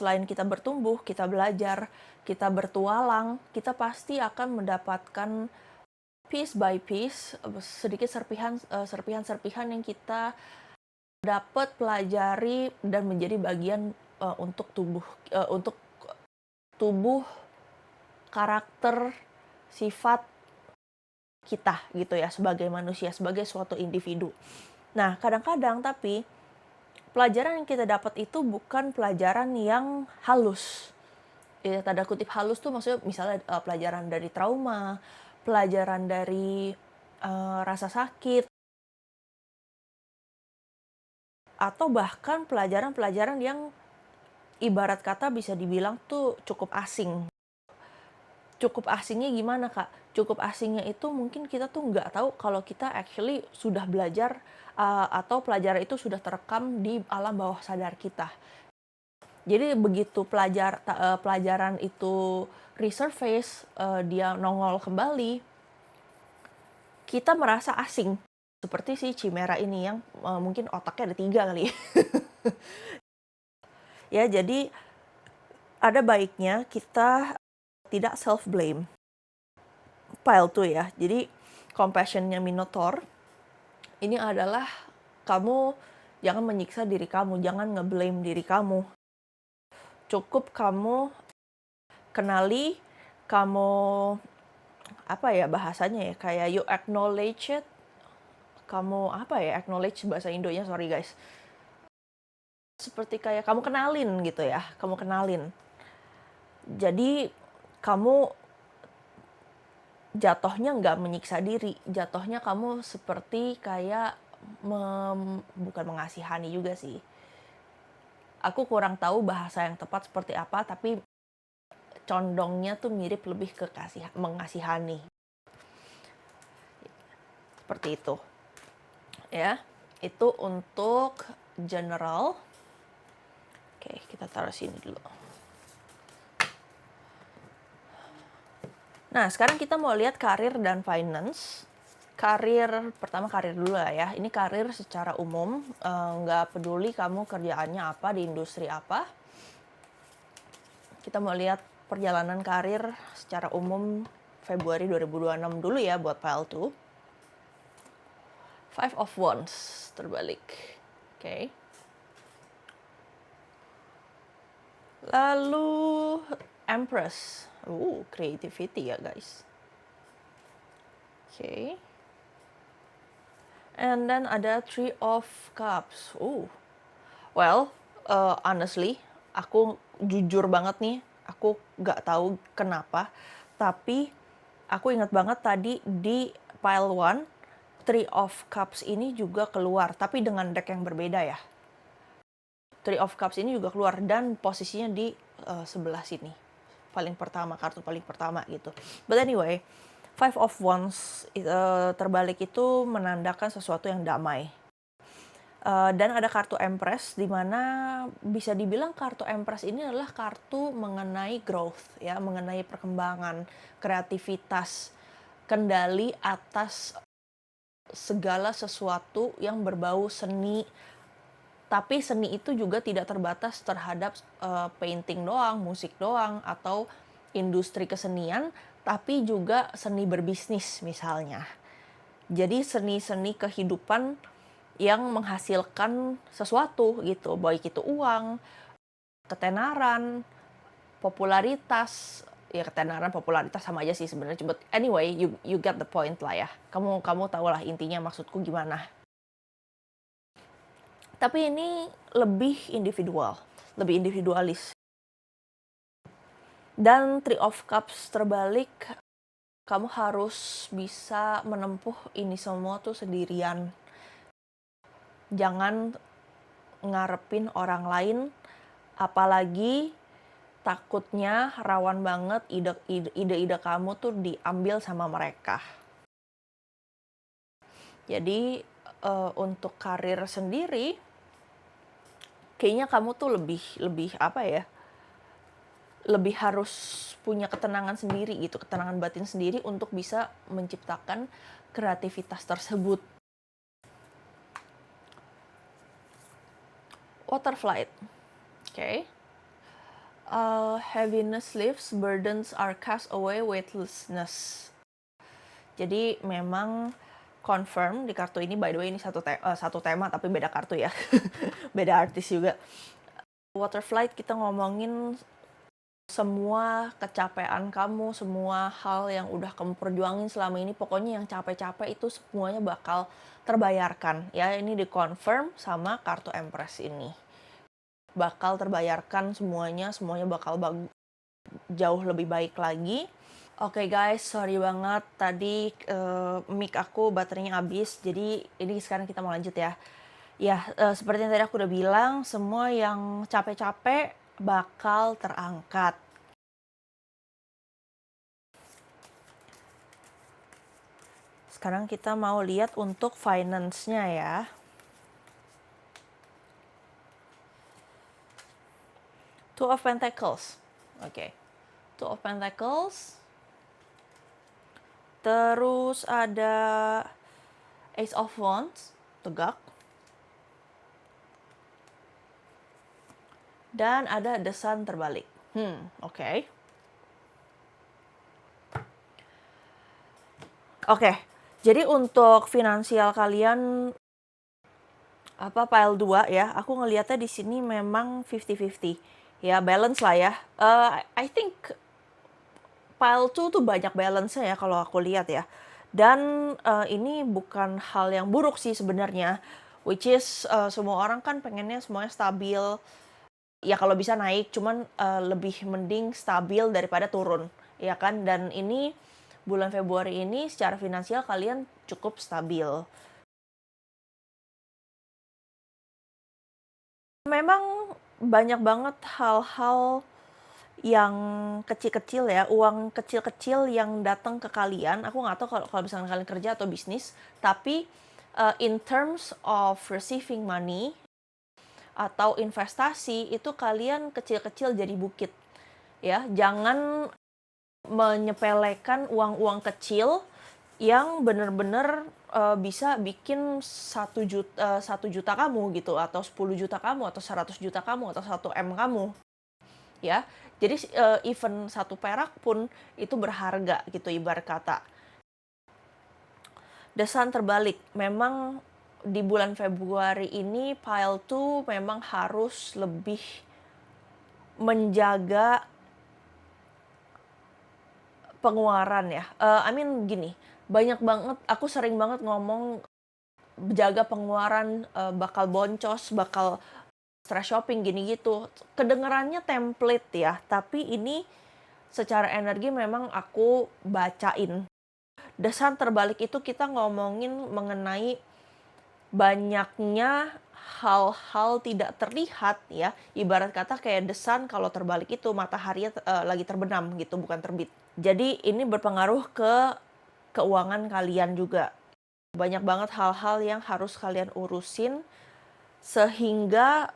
selain kita bertumbuh, kita belajar, kita bertualang, kita pasti akan mendapatkan piece by piece, sedikit serpihan-serpihan yang kita dapat pelajari dan menjadi bagian untuk tubuh karakter, sifat kita gitu ya, sebagai manusia, sebagai suatu individu. Nah, kadang-kadang tapi pelajaran yang kita dapat itu bukan pelajaran yang halus. Ya, tanda kutip halus tuh maksudnya misalnya pelajaran dari trauma, pelajaran dari rasa sakit, atau bahkan pelajaran-pelajaran yang ibarat kata bisa dibilang tuh cukup asing. Cukup asingnya gimana, Kak? Cukup asingnya itu mungkin kita tuh nggak tahu kalau kita actually sudah belajar atau pelajaran itu sudah terekam di alam bawah sadar kita. Jadi begitu pelajaran itu resurface, dia nongol kembali, kita merasa asing. Seperti si Chimera ini yang mungkin otaknya ada 3 kali. Ya, jadi ada baiknya kita tidak self-blame. Pile 2 ya. Jadi compassion-nya Minotaur ini adalah kamu jangan menyiksa diri kamu, jangan nge-blame diri kamu. Cukup kamu kenali, kamu apa ya bahasanya ya, kayak you acknowledge it. Kamu apa ya, acknowledge bahasa Indonya, sorry guys. Seperti kayak kamu kenalin gitu ya, kamu kenalin. Jadi kamu jatuhnya nggak menyiksa diri, jatuhnya kamu seperti kayak bukan mengasihani juga sih. Aku kurang tahu bahasa yang tepat seperti apa, tapi condongnya tuh mirip lebih ke mengasihani. Seperti itu. Ya, itu untuk general. Oke, kita taruh sini dulu. Nah, sekarang kita mau lihat karir dan finance. Pertama karir dulu lah ya. Ini karir secara umum, nggak peduli kamu kerjaannya apa, di industri apa. Kita mau lihat perjalanan karir secara umum Februari 2026 dulu ya buat file 2. Five of Wands terbalik. Oke. Lalu Empress. Creativity ya guys. Oke. And then ada Three of Cups. Well, honestly, aku jujur banget nih, aku nggak tahu kenapa, tapi aku ingat banget tadi di pile 1, Three of Cups ini juga keluar, tapi dengan deck yang berbeda ya. Three of Cups ini juga keluar dan posisinya di sebelah sini. Kartu paling pertama gitu. But anyway, Five of Wands terbalik itu menandakan sesuatu yang damai. Dan ada kartu Empress, di mana bisa dibilang kartu Empress ini adalah kartu mengenai growth, ya, mengenai perkembangan, kreativitas, kendali atas segala sesuatu yang berbau seni. Tapi seni itu juga tidak terbatas terhadap painting doang, musik doang, atau industri kesenian, tapi juga seni berbisnis misalnya. Jadi seni-seni kehidupan yang menghasilkan sesuatu gitu, baik itu uang, ketenaran, popularitas. Ya ketenaran, popularitas sama aja sih sebenarnya. But anyway, you get the point lah ya. Kamu tahu lah intinya maksudku gimana. Tapi ini lebih individual, lebih individualis. Dan Three of Cups terbalik, kamu harus bisa menempuh ini semua tuh sendirian. Jangan ngarepin orang lain, apalagi takutnya rawan banget ide-ide kamu tuh diambil sama mereka. Jadi untuk karir sendiri, kayaknya kamu tuh lebih apa ya? Lebih harus punya ketenangan sendiri gitu, ketenangan batin sendiri untuk bisa menciptakan kreativitas tersebut. Water Flight. Oke. Heaviness lifts, burdens are cast away, weightlessness. Jadi memang confirm di kartu ini, by the way ini satu tema tapi beda kartu ya. Beda artis juga. Water flight kita ngomongin semua kecapean kamu, semua hal yang udah kamu perjuangin selama ini, pokoknya yang capek-capek itu semuanya bakal terbayarkan. Ya, ini dikonfirm sama kartu Empress ini. Bakal terbayarkan semuanya bakal jauh lebih baik lagi. Oke guys, sorry banget tadi mic aku baterainya habis, jadi ini sekarang kita mau lanjut ya. Ya, seperti yang tadi aku udah bilang, semua yang capek-capek bakal terangkat. Sekarang kita mau lihat untuk finance-nya ya. Two of Pentacles. Oke. Two of Pentacles. Terus ada Ace of Wands, tegak. Dan ada The Sun terbalik. Oke. Oke. Jadi untuk finansial kalian pile 2 ya, aku ngelihatnya di sini memang 50-50. Ya, balance lah ya. I think pile 2 tuh banyak balance-nya ya kalau aku lihat ya. Dan ini bukan hal yang buruk sih sebenarnya. Which is semua orang kan pengennya semuanya stabil. Ya kalau bisa naik, cuman lebih mending stabil daripada turun. Ya kan? Dan ini bulan Februari ini secara finansial kalian cukup stabil. Memang banyak banget hal-hal yang kecil-kecil ya, uang kecil-kecil yang datang ke kalian. Aku nggak tahu kalau misalkan kalian kerja atau bisnis, tapi in terms of receiving money atau investasi itu kalian kecil-kecil jadi bukit. Ya, jangan menyepelekan uang-uang kecil yang benar-benar bisa bikin 1 juta kamu gitu, atau 10 juta kamu, atau 100 juta kamu, atau 1 M kamu. Ya, jadi even 1 perak pun itu berharga gitu ibarat kata. The Sun terbalik, memang di bulan Februari ini pile 2 memang harus lebih menjaga pengeluaran ya. Gini, banyak banget, aku sering banget ngomong jaga pengeluaran, bakal boncos, bakal stress shopping gini gitu. Kedengerannya template ya, tapi ini secara energi memang aku bacain. The Sun terbalik itu kita ngomongin mengenai banyaknya hal-hal tidak terlihat ya. Ibarat kata kayak The Sun kalau terbalik itu mataharinya lagi terbenam gitu, bukan terbit. Jadi ini berpengaruh ke keuangan kalian juga. Banyak banget hal-hal yang harus kalian urusin sehingga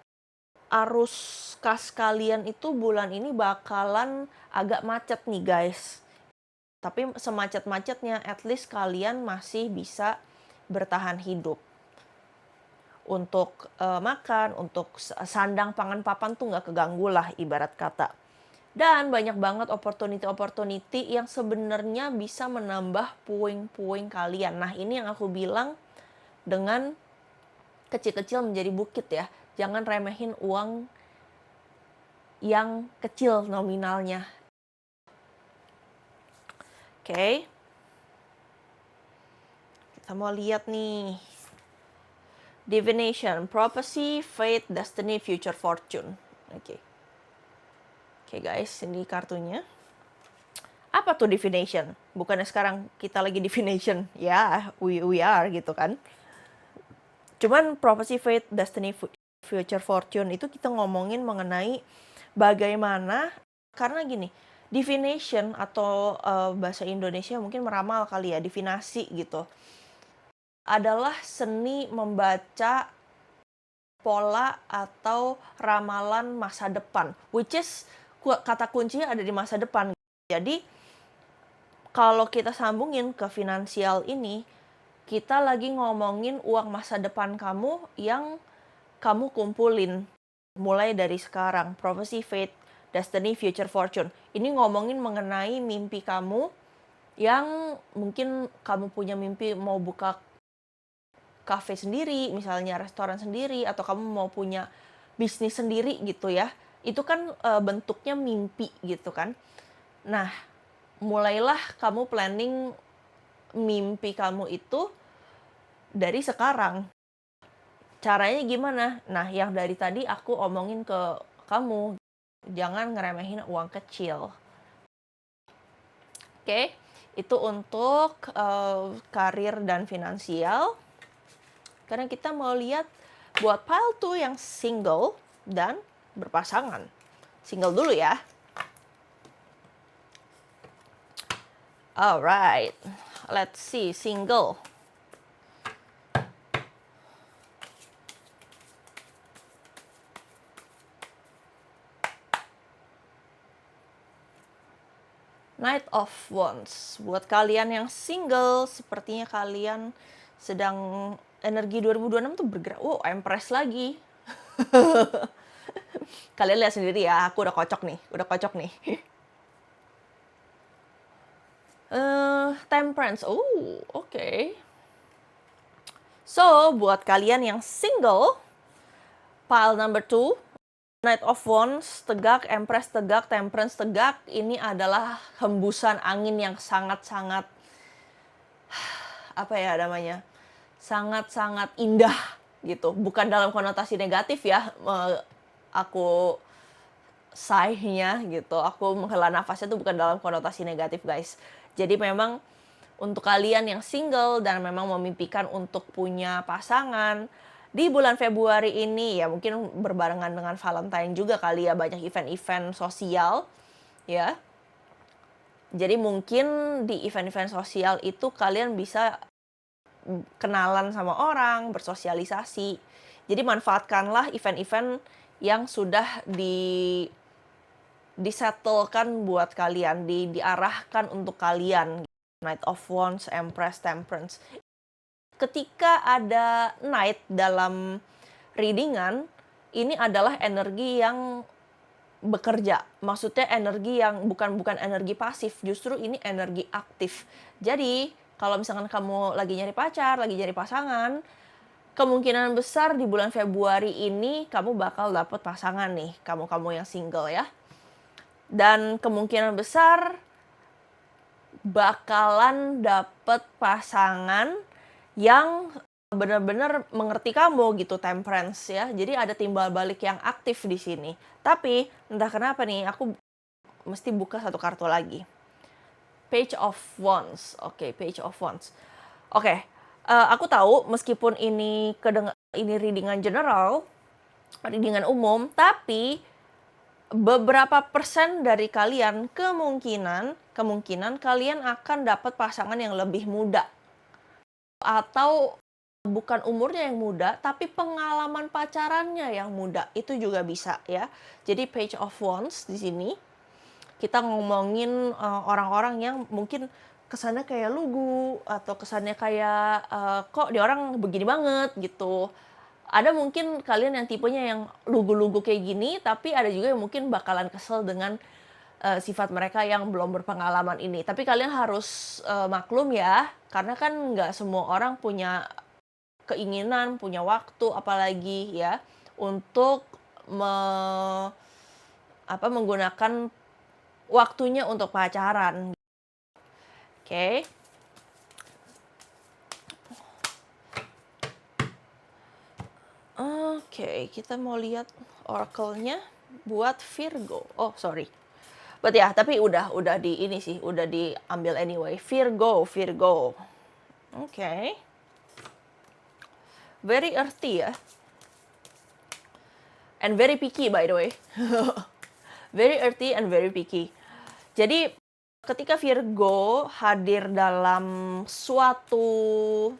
arus kas kalian itu bulan ini bakalan agak macet nih guys. Tapi semacet-macetnya at least kalian masih bisa bertahan hidup. Untuk makan, untuk sandang pangan papan tuh nggak keganggu lah ibarat kata. Dan banyak banget opportunity yang sebenarnya bisa menambah puing-puing kalian. Nah, ini yang aku bilang dengan kecil-kecil menjadi bukit ya. Jangan remehin uang yang kecil nominalnya. Oke. Kita mau lihat nih. Divination, prophecy, fate, destiny, future fortune. Oke. Oke guys, ini kartunya. Apa tuh divination? Bukannya sekarang kita lagi divination? Ya, we are gitu kan. Cuman prophecy, fate, destiny, future fortune itu kita ngomongin mengenai bagaimana, karena gini, divination atau bahasa Indonesia mungkin meramal kali ya, divinasi gitu. Adalah seni membaca pola atau ramalan masa depan, which is kata kuncinya ada di masa depan. Jadi kalau kita sambungin ke finansial ini, kita lagi ngomongin uang masa depan kamu yang kamu kumpulin mulai dari sekarang. Prophecy, fate, destiny, future fortune. Ini ngomongin mengenai mimpi kamu yang mungkin kamu punya mimpi mau buka cafe sendiri, misalnya restoran sendiri, atau kamu mau punya bisnis sendiri gitu ya. Itu kan bentuknya mimpi gitu kan. Nah, mulailah kamu planning mimpi kamu itu dari sekarang. Caranya gimana? Nah, yang dari tadi aku omongin ke kamu, jangan ngeremehin uang kecil. Oke, itu untuk karir dan finansial. Karena kita mau lihat buat pile 2 yang single dan berpasangan. Single dulu ya. Alright, let's see single. Knight of Wands. Buat kalian yang single, sepertinya kalian sedang energi 2026 tuh bergerak. Oh, Empress lagi. Kalian lihat sendiri ya, aku udah kocok nih. Temperance. Oh, oke. So, buat kalian yang single, pile number 2, Knight of Wands tegak, Empress tegak, Temperance tegak. Ini adalah hembusan angin yang sangat-sangat apa ya namanya? Sangat-sangat indah gitu. Bukan dalam konotasi negatif ya. Aku sigh-nya gitu. Aku menghela nafasnya tuh bukan dalam konotasi negatif, guys. Jadi memang untuk kalian yang single dan memang memimpikan untuk punya pasangan, di bulan Februari ini ya mungkin berbarengan dengan Valentine juga kali ya, banyak event-event sosial ya. Jadi mungkin di event-event sosial itu kalian bisa kenalan sama orang, bersosialisasi. Jadi manfaatkanlah event-event yang sudah disettlekan buat kalian, diarahkan untuk kalian. Knight of Wands, Empress, Temperance. Ketika ada Knight dalam readingan, ini adalah energi yang bekerja. Maksudnya energi yang bukan energi pasif, justru ini energi aktif. Jadi, kalau misalkan kamu lagi nyari pacar, lagi nyari pasangan, kemungkinan besar di bulan Februari ini kamu bakal dapet pasangan nih, kamu-kamu yang single ya. Dan kemungkinan besar bakalan dapet pasangan yang benar-benar mengerti kamu gitu, Temperance ya. Jadi ada timbal balik yang aktif di sini. Tapi entah kenapa nih, aku mesti buka satu kartu lagi. Page of Wands. Oke, Page of Wands. Oke, aku tahu meskipun ini readingan general, readingan umum, tapi beberapa persen dari kalian kemungkinan kalian akan dapat pasangan yang lebih muda. Atau bukan umurnya yang muda, tapi pengalaman pacarannya yang muda. Itu juga bisa ya. Jadi Page of Wands di sini kita ngomongin orang-orang yang mungkin kesannya kayak lugu atau kesannya kayak kok dia orang begini banget gitu. Ada mungkin kalian yang tipenya yang lugu-lugu kayak gini, tapi ada juga yang mungkin bakalan kesel dengan sifat mereka yang belum berpengalaman ini. Tapi kalian harus maklum ya, karena kan nggak semua orang punya keinginan, punya waktu, apalagi ya, untuk menggunakan waktunya untuk pacaran. Oke. Oke, kita mau lihat oracle-nya buat Virgo. Oh, sorry. But ya, tapi udah di ini sih, udah diambil anyway. Virgo. Oke. Very earthy ya. And very picky by the way. Very earthy and very picky. Jadi ketika Virgo hadir dalam suatu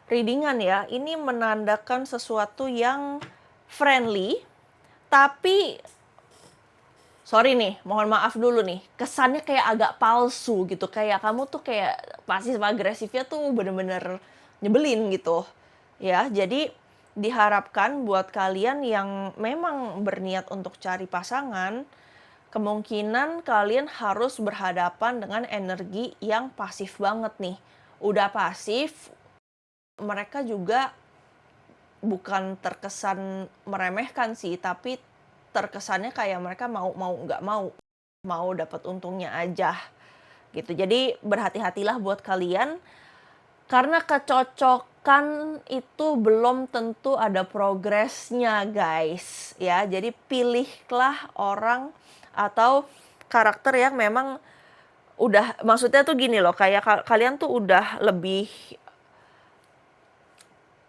readingan ya, ini menandakan sesuatu yang friendly, tapi sorry nih, mohon maaf dulu nih, kesannya kayak agak palsu gitu, kayak kamu tuh kayak pasif agresifnya tuh bener-bener nyebelin gitu ya. Jadi diharapkan buat kalian yang memang berniat untuk cari pasangan, kemungkinan kalian harus berhadapan dengan energi yang pasif banget nih. Udah pasif, mereka juga bukan terkesan meremehkan sih, tapi terkesannya kayak mereka mau dapat untungnya aja gitu. Jadi berhati-hatilah buat kalian karena kecocokan itu belum tentu ada progresnya, guys, ya. Jadi pilihlah orang atau karakter yang memang udah, maksudnya tuh gini loh, kayak kalian tuh udah lebih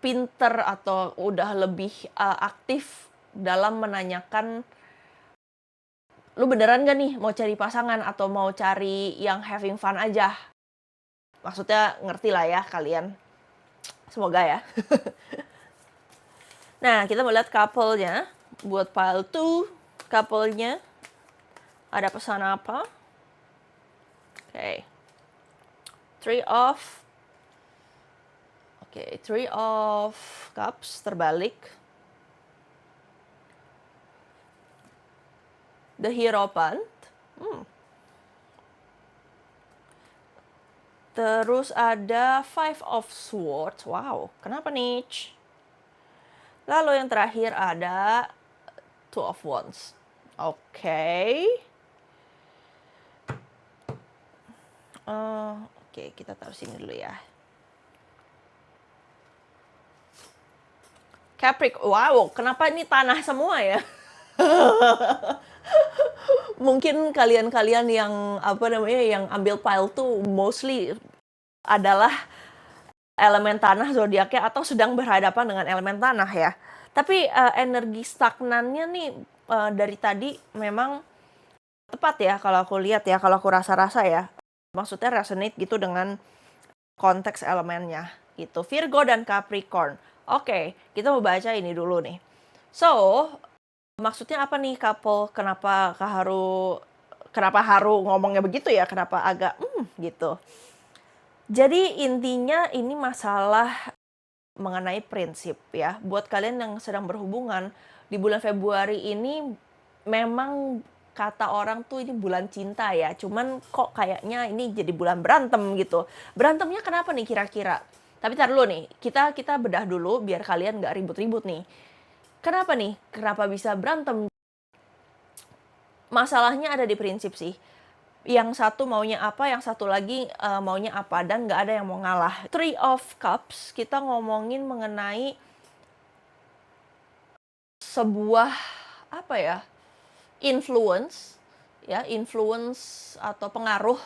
pinter atau udah lebih aktif dalam menanyakan, "Lu beneran gak nih mau cari pasangan atau mau cari yang having fun aja?" Maksudnya ngerti lah ya kalian. Semoga ya. Nah, kita mau lihat couple-nya. Buat pile 2, couple-nya ada pesan apa? Oke. Three of Cups terbalik. The Hierophant. Terus ada Five of Swords. Wow, kenapa nih? Lalu yang terakhir ada Two of Wands. Oke. Oke, kita taruh sini dulu ya. Capricorn. Wow, kenapa ini tanah semua ya? Mungkin kalian-kalian yang yang ambil pile tuh mostly adalah elemen tanah zodiaknya atau sedang berhadapan dengan elemen tanah ya. Tapi energi stagnannya nih dari tadi memang tepat ya kalau aku lihat ya, kalau aku rasa-rasa ya. Maksudnya resonate gitu dengan konteks elemennya gitu. Virgo dan Capricorn. Oke, kita mau baca ini dulu nih. So, maksudnya apa nih couple? Kenapa Haru ngomongnya begitu ya? Kenapa agak gitu? Jadi intinya ini masalah mengenai prinsip ya. Buat kalian yang sedang berhubungan di bulan Februari ini, memang kata orang tuh ini bulan cinta ya. Cuman kok kayaknya ini jadi bulan berantem gitu. Berantemnya kenapa nih kira-kira? Tapi tar dulu nih, kita bedah dulu biar kalian nggak ribut-ribut nih. Kenapa nih? Kenapa bisa berantem? Masalahnya ada di prinsip sih. Yang satu maunya apa, yang satu lagi maunya apa, dan nggak ada yang mau ngalah. Three of Cups, kita ngomongin mengenai sebuah influence atau pengaruh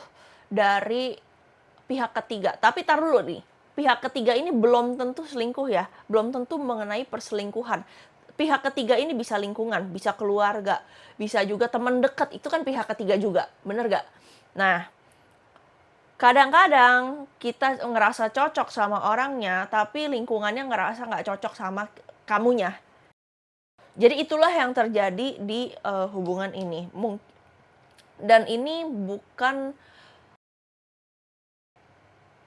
dari pihak ketiga. Tapi tar dulu nih, pihak ketiga ini belum tentu selingkuh ya, belum tentu mengenai perselingkuhan. Pihak ketiga ini bisa lingkungan, bisa keluarga, bisa juga teman dekat, itu kan pihak ketiga juga, bener gak? Nah, kadang-kadang kita ngerasa cocok sama orangnya, tapi lingkungannya ngerasa nggak cocok sama kamunya. Jadi itulah yang terjadi di hubungan ini. Dan ini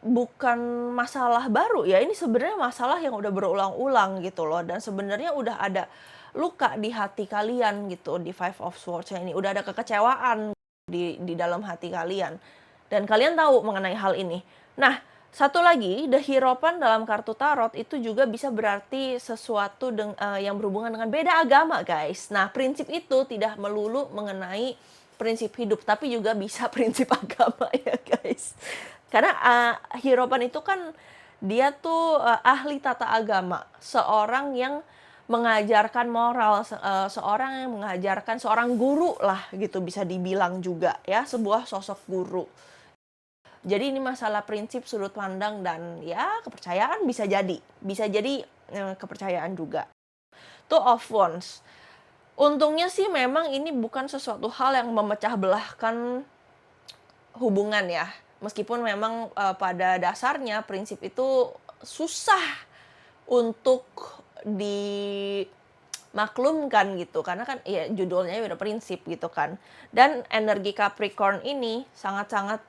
bukan masalah baru ya, ini sebenarnya masalah yang udah berulang-ulang gitu loh, dan sebenarnya udah ada luka di hati kalian gitu di Five of Swords ini, udah ada kekecewaan di dalam hati kalian dan kalian tahu mengenai hal ini. Nah, satu lagi, The Hierophant dalam kartu tarot itu juga bisa berarti sesuatu yang berhubungan dengan beda agama, guys. Nah, prinsip itu tidak melulu mengenai prinsip hidup, tapi juga bisa prinsip agama ya, guys. Karena Hierophant itu kan dia tuh ahli tata agama, seorang yang mengajarkan moral, seorang yang mengajarkan, seorang guru lah gitu bisa dibilang juga ya, sebuah sosok guru. Jadi ini masalah prinsip, sudut pandang, dan ya kepercayaan bisa jadi kepercayaan juga. Two of Wands. Untungnya sih memang ini bukan sesuatu hal yang memecah belahkan hubungan ya. Meskipun memang pada dasarnya prinsip itu susah untuk dimaklumkan gitu. Karena kan ya judulnya udah prinsip gitu kan. Dan energi Capricorn ini sangat-sangat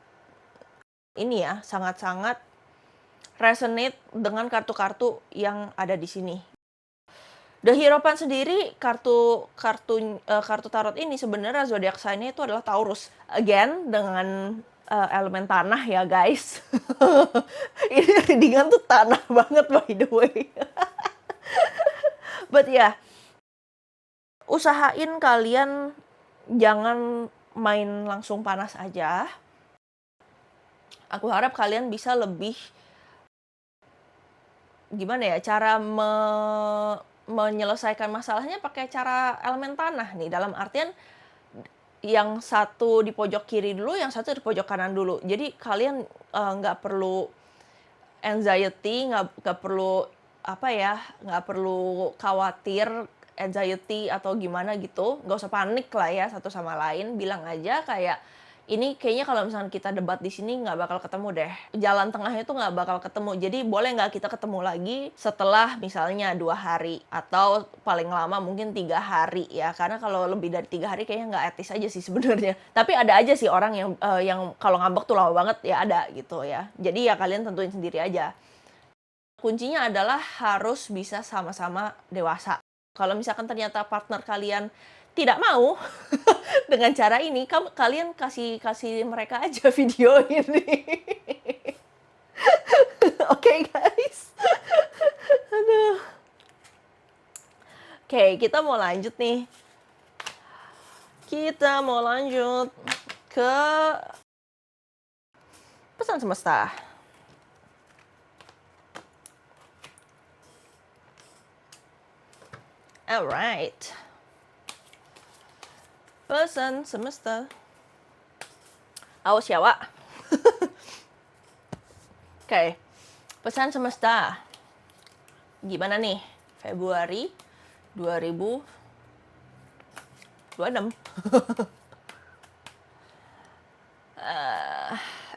resonate dengan kartu-kartu yang ada di sini. The Hierophant sendiri kartu tarot ini sebenarnya zodiak sign-nya itu adalah Taurus. Again dengan elemen tanah ya guys. Ini readingan tuh tanah banget by the way. But ya, usahain kalian jangan main langsung panas aja. Aku harap kalian bisa lebih gimana ya, cara menyelesaikan masalahnya pakai cara elemen tanah nih. Dalam artian yang satu di pojok kiri dulu, yang satu di pojok kanan dulu. Jadi kalian nggak perlu anxiety, nggak perlu nggak perlu khawatir, anxiety atau gimana gitu. Nggak usah panik lah ya satu sama lain. Bilang aja kayak, ini kayaknya kalau misalnya kita debat di sini nggak bakal ketemu deh. Jalan tengahnya tuh nggak bakal ketemu. Jadi boleh nggak kita ketemu lagi setelah misalnya 2 hari atau paling lama mungkin 3 hari ya. Karena kalau lebih dari 3 hari kayaknya nggak etis aja sih sebenarnya. Tapi ada aja sih orang yang kalau ngambek tuh lama banget ya, ada gitu ya. Jadi ya kalian tentuin sendiri aja. Kuncinya adalah harus bisa sama-sama dewasa. Kalau misalkan ternyata partner kalian tidak mau dengan cara ini, kalian kasih mereka aja video ini. Oke, guys. Aduh. Oke, kita mau lanjut nih. Kita mau lanjut ke pesan semesta. Alright. Pesan semesta. Awas ya, Wak. Oke. Pesan semesta. Gimana nih? Februari 2026.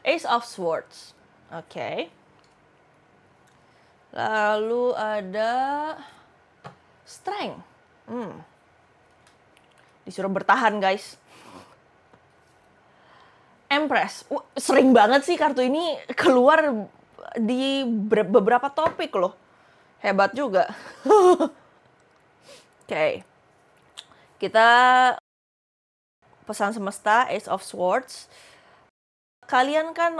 Ace of Swords. Oke. Lalu ada Strength. Disuruh bertahan, guys. Empress. Sering banget sih kartu ini keluar di beberapa topik loh. Hebat juga. Oke. Kita pesan semesta, Ace of Swords. Kalian kan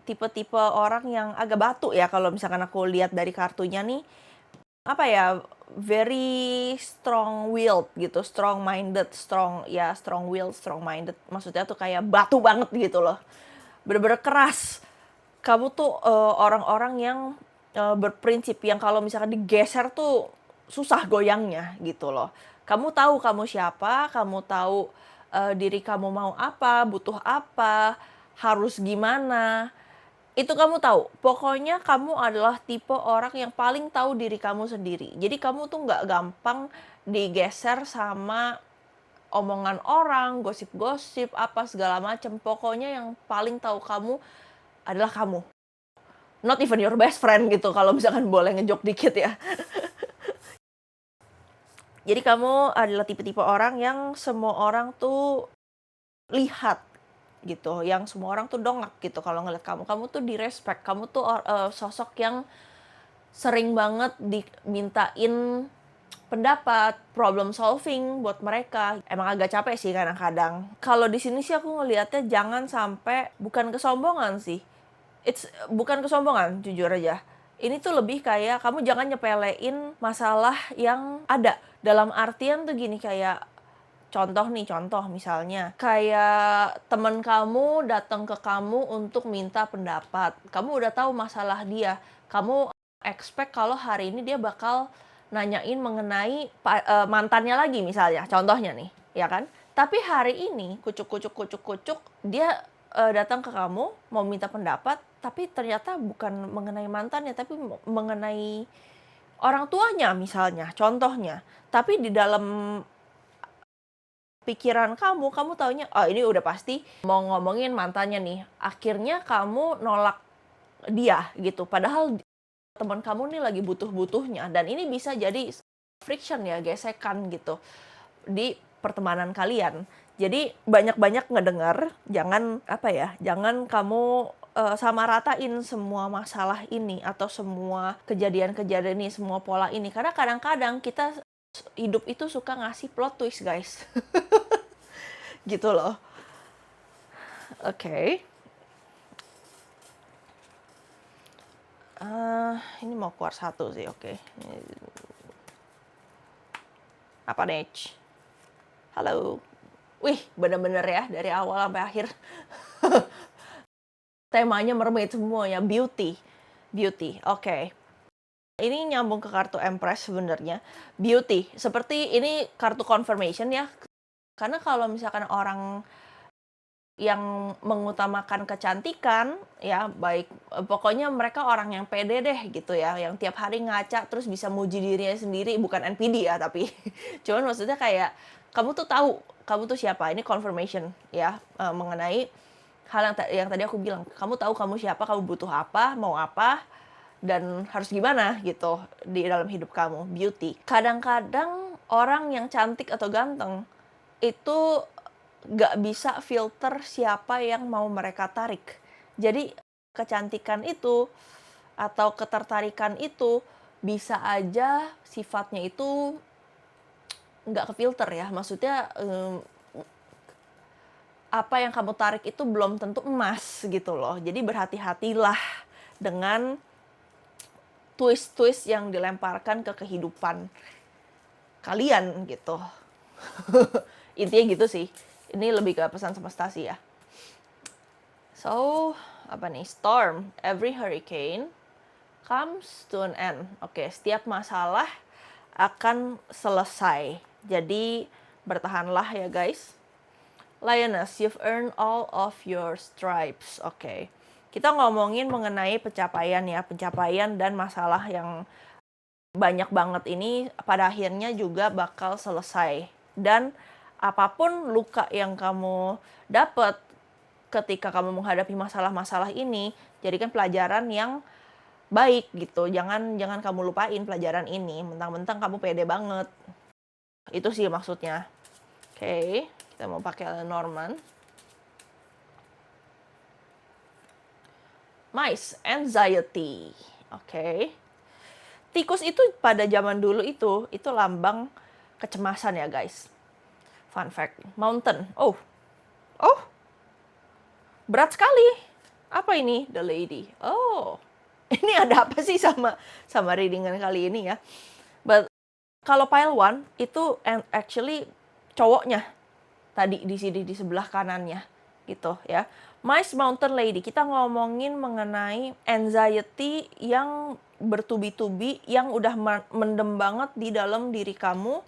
tipe-tipe orang yang agak batu ya, kalau misalkan aku lihat dari kartunya nih. Apa ya, very strong-willed gitu, strong-minded, strong willed, strong-minded. Maksudnya tuh kayak batu banget gitu loh. Bener-bener keras. Kamu tuh orang-orang yang berprinsip, yang kalau misalkan digeser tuh susah goyangnya gitu loh. Kamu tahu kamu siapa, kamu tahu diri kamu mau apa, butuh apa, harus gimana. Itu kamu tahu. Pokoknya kamu adalah tipe orang yang paling tahu diri kamu sendiri. Jadi kamu tuh nggak gampang digeser sama omongan orang, gosip-gosip, apa segala macam. Pokoknya yang paling tahu kamu adalah kamu. Not even your best friend gitu, kalau misalkan boleh ngejok dikit ya. Jadi kamu adalah tipe-tipe orang yang semua orang tuh lihat gitu, yang semua orang tuh dongak gitu kalau ngeliat kamu tuh direspek, kamu tuh sosok yang sering banget dimintain pendapat, problem solving buat mereka. Emang agak capek sih kadang-kadang. Kalau di sini sih aku ngelihatnya jangan sampai, bukan kesombongan sih, bukan kesombongan jujur aja. Ini tuh lebih kayak kamu jangan nyepelein masalah yang ada. Dalam artian tuh gini, kayak contoh misalnya kayak teman kamu datang ke kamu untuk minta pendapat. Kamu udah tahu masalah dia. Kamu expect kalau hari ini dia bakal nanyain mengenai mantannya lagi misalnya. Contohnya nih, ya kan? Tapi hari ini kucuk dia datang ke kamu mau minta pendapat, tapi ternyata bukan mengenai mantannya, tapi mengenai orang tuanya misalnya, contohnya. Tapi di dalam pikiran kamu taunya, oh ini udah pasti mau ngomongin mantannya nih. Akhirnya kamu nolak dia gitu. Padahal teman kamu nih lagi butuh-butuhnya. Dan ini bisa jadi friction ya, gesekan gitu di pertemanan kalian. Jadi banyak-banyak ngedengar, jangan kamu sama ratain semua masalah ini atau semua kejadian-kejadian ini, semua pola ini. Karena kadang-kadang kita hidup itu suka ngasih plot twist, guys. Gitu loh. Oke. Ini mau keluar satu sih, oke. Apa nih? Halo. Wih, bener-bener ya, dari awal sampai akhir. Temanya mermaid semua ya, beauty. Beauty, oke. Ini nyambung ke kartu Empress sebenarnya. Beauty, seperti ini kartu confirmation ya. Karena kalau misalkan orang yang mengutamakan kecantikan, ya baik, pokoknya mereka orang yang pede deh gitu ya, yang tiap hari ngaca terus bisa muji dirinya sendiri, bukan NPD ya tapi, cuman maksudnya kayak, kamu tuh tahu, kamu tuh siapa, ini confirmation ya, mengenai hal yang tadi aku bilang, kamu tahu kamu siapa, kamu butuh apa, mau apa, dan harus gimana gitu di dalam hidup kamu, beauty. Kadang-kadang orang yang cantik atau ganteng, itu nggak bisa filter siapa yang mau mereka tarik. Jadi kecantikan itu atau ketertarikan itu bisa aja sifatnya itu nggak kefilter ya. Maksudnya apa yang kamu tarik itu belum tentu emas gitu loh. Jadi berhati-hatilah dengan twist-twist yang dilemparkan ke kehidupan kalian gitu. Intinya gitu sih. Ini lebih ke pesan semesta sih ya. So, apa nih? Storm. Every hurricane comes to an end. Oke, setiap masalah akan selesai. Jadi, bertahanlah ya guys. Lioness, you've earned all of your stripes. Oke. Kita ngomongin mengenai pencapaian ya. Pencapaian dan masalah yang banyak banget ini pada akhirnya juga bakal selesai. Dan apapun luka yang kamu dapat ketika kamu menghadapi masalah-masalah ini, jadikan pelajaran yang baik gitu. Jangan kamu lupain pelajaran ini. Mentang-mentang kamu pede banget. Itu sih maksudnya. Oke, kita mau pakai Lenormand. Mice, anxiety. Oke. Tikus itu pada zaman dulu itu lambang kecemasan ya guys. Fun fact, mountain. Oh, berat sekali. Apa ini? The Lady. Oh, ini ada apa sih sama readingan kali ini ya? But kalau pile one itu actually cowoknya tadi di sini di sebelah kanannya gitu ya. Mice Mountain Lady, kita ngomongin mengenai anxiety yang bertubi-tubi yang udah mendem banget di dalam diri kamu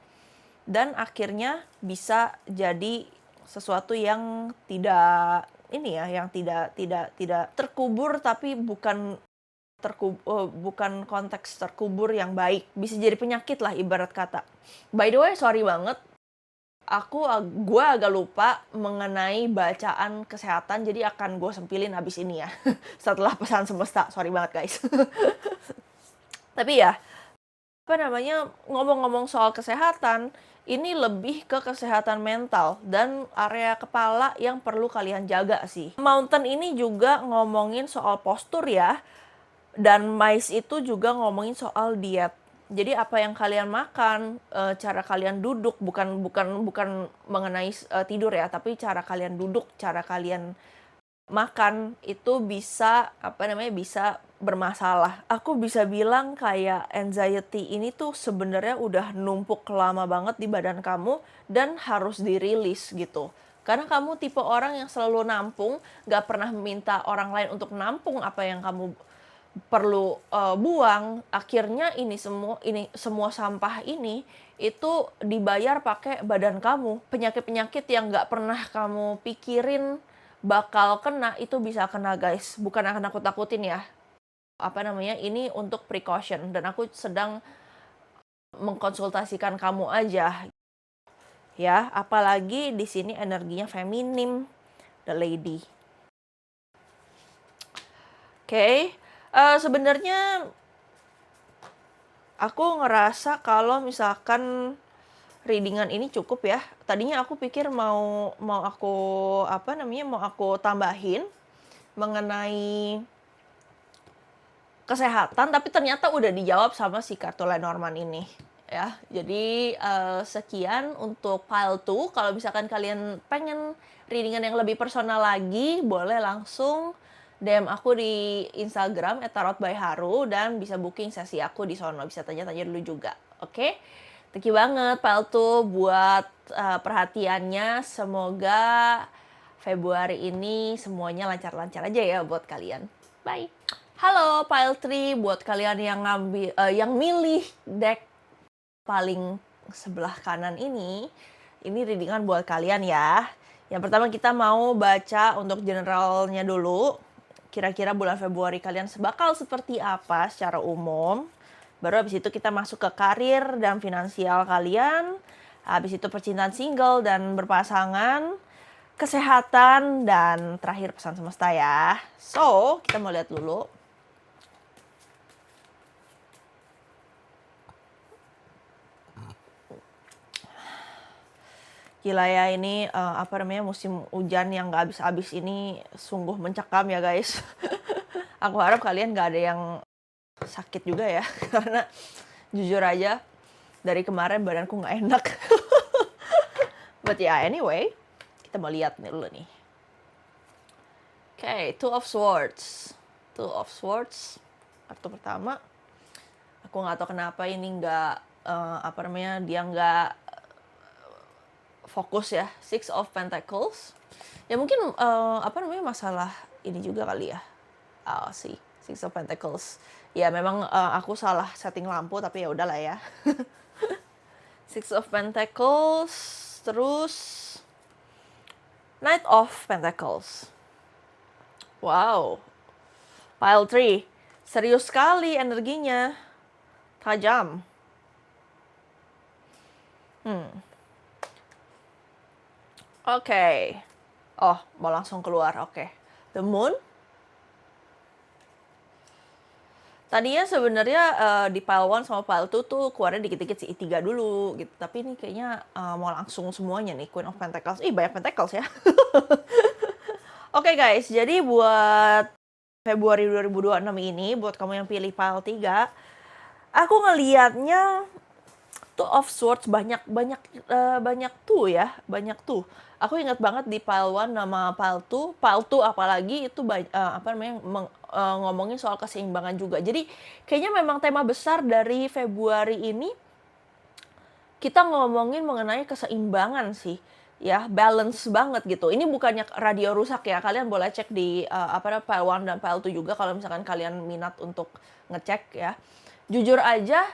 dan akhirnya bisa jadi sesuatu yang tidak ini ya, yang tidak terkubur, tapi bukan konteks terkubur yang baik, bisa jadi penyakit lah ibarat kata. By the way, sorry banget, gue agak lupa mengenai bacaan kesehatan, jadi akan gue sempilin abis ini ya setelah pesan semesta, sorry banget guys. Tapi ya, apa namanya, ngomong-ngomong soal kesehatan, ini lebih ke kesehatan mental dan area kepala yang perlu kalian jaga sih. Mountain ini juga ngomongin soal postur ya, dan Mice itu juga ngomongin soal diet. Jadi apa yang kalian makan, cara kalian duduk, bukan mengenai tidur ya, tapi cara kalian duduk, cara kalian makan itu bisa bisa bermasalah. Aku bisa bilang kayak anxiety ini tuh sebenarnya udah numpuk lama banget di badan kamu dan harus dirilis gitu. Karena kamu tipe orang yang selalu nampung, gak pernah meminta orang lain untuk nampung apa yang kamu perlu buang. Akhirnya ini semua sampah ini itu dibayar pakai badan kamu. Penyakit-penyakit yang gak pernah kamu pikirin bakal kena, itu bisa kena guys. Bukan akan aku takutin ya. Ini untuk precaution, dan aku sedang mengkonsultasikan kamu aja. Ya, apalagi di sini energinya feminim, the lady. Oke. Sebenarnya aku ngerasa kalau misalkan readingan ini cukup ya. Tadinya aku pikir mau aku tambahin, mengenai kesehatan, tapi ternyata udah dijawab sama si kartu Lenormand ini ya. Jadi sekian untuk pile 2. Kalau misalkan kalian pengen readingan yang lebih personal lagi, boleh langsung DM aku di Instagram @tarotbyharu dan bisa booking sesi aku di sono. Bisa tanya-tanya dulu juga. Oke? Thank you banget pile 2 buat perhatiannya. Semoga Februari ini semuanya lancar-lancar aja ya buat kalian. Bye. Halo pile 3 buat kalian yang milih deck paling sebelah kanan ini readingan buat kalian ya. Yang pertama kita mau baca untuk generalnya dulu. Kira-kira bulan Februari kalian bakal seperti apa secara umum. Baru habis itu kita masuk ke karir dan finansial kalian. Habis itu percintaan single dan berpasangan, kesehatan, dan terakhir pesan semesta ya. So, kita mau lihat dulu. Gila ya, ini musim hujan yang gak habis-habis ini sungguh mencekam ya guys. Aku harap kalian gak ada yang sakit juga ya. Karena jujur aja dari kemarin badanku gak enak. But yeah, anyway, kita mau lihat nih dulu nih. Oke, Two of Swords. Two of Swords, kartu pertama. Aku gak tahu kenapa ini dia nggak fokus ya. Six of Pentacles. Ya mungkin masalah ini juga kali ya. Sih, Six of Pentacles. Ya memang aku salah setting lampu, tapi ya udahlah ya. Six of Pentacles, terus Knight of Pentacles. Wow. Pile 3. Serius sekali energinya. Tajam. Oke. Oh, mau langsung keluar. Oke. The Moon. Tadinya sebenarnya di pile 1 sama pile 2 tuh keluarnya dikit-dikit sih 3 dulu gitu. Tapi ini kayaknya mau langsung semuanya nih. Queen of Pentacles. Banyak Pentacles ya. Oke guys, jadi buat Februari 2026 ini, buat kamu yang pilih pile 3, aku ngelihatnya Two of Swords banyak tuh ya, banyak tuh. Aku ingat banget di pile 1 sama pile 2 apalagi itu ngomongin soal keseimbangan juga. Jadi kayaknya memang tema besar dari Februari ini kita ngomongin mengenai keseimbangan sih. Ya, balance banget gitu. Ini bukannya radio rusak ya. Kalian boleh cek di pile 1 dan pile 2 juga kalau misalkan kalian minat untuk ngecek ya. Jujur aja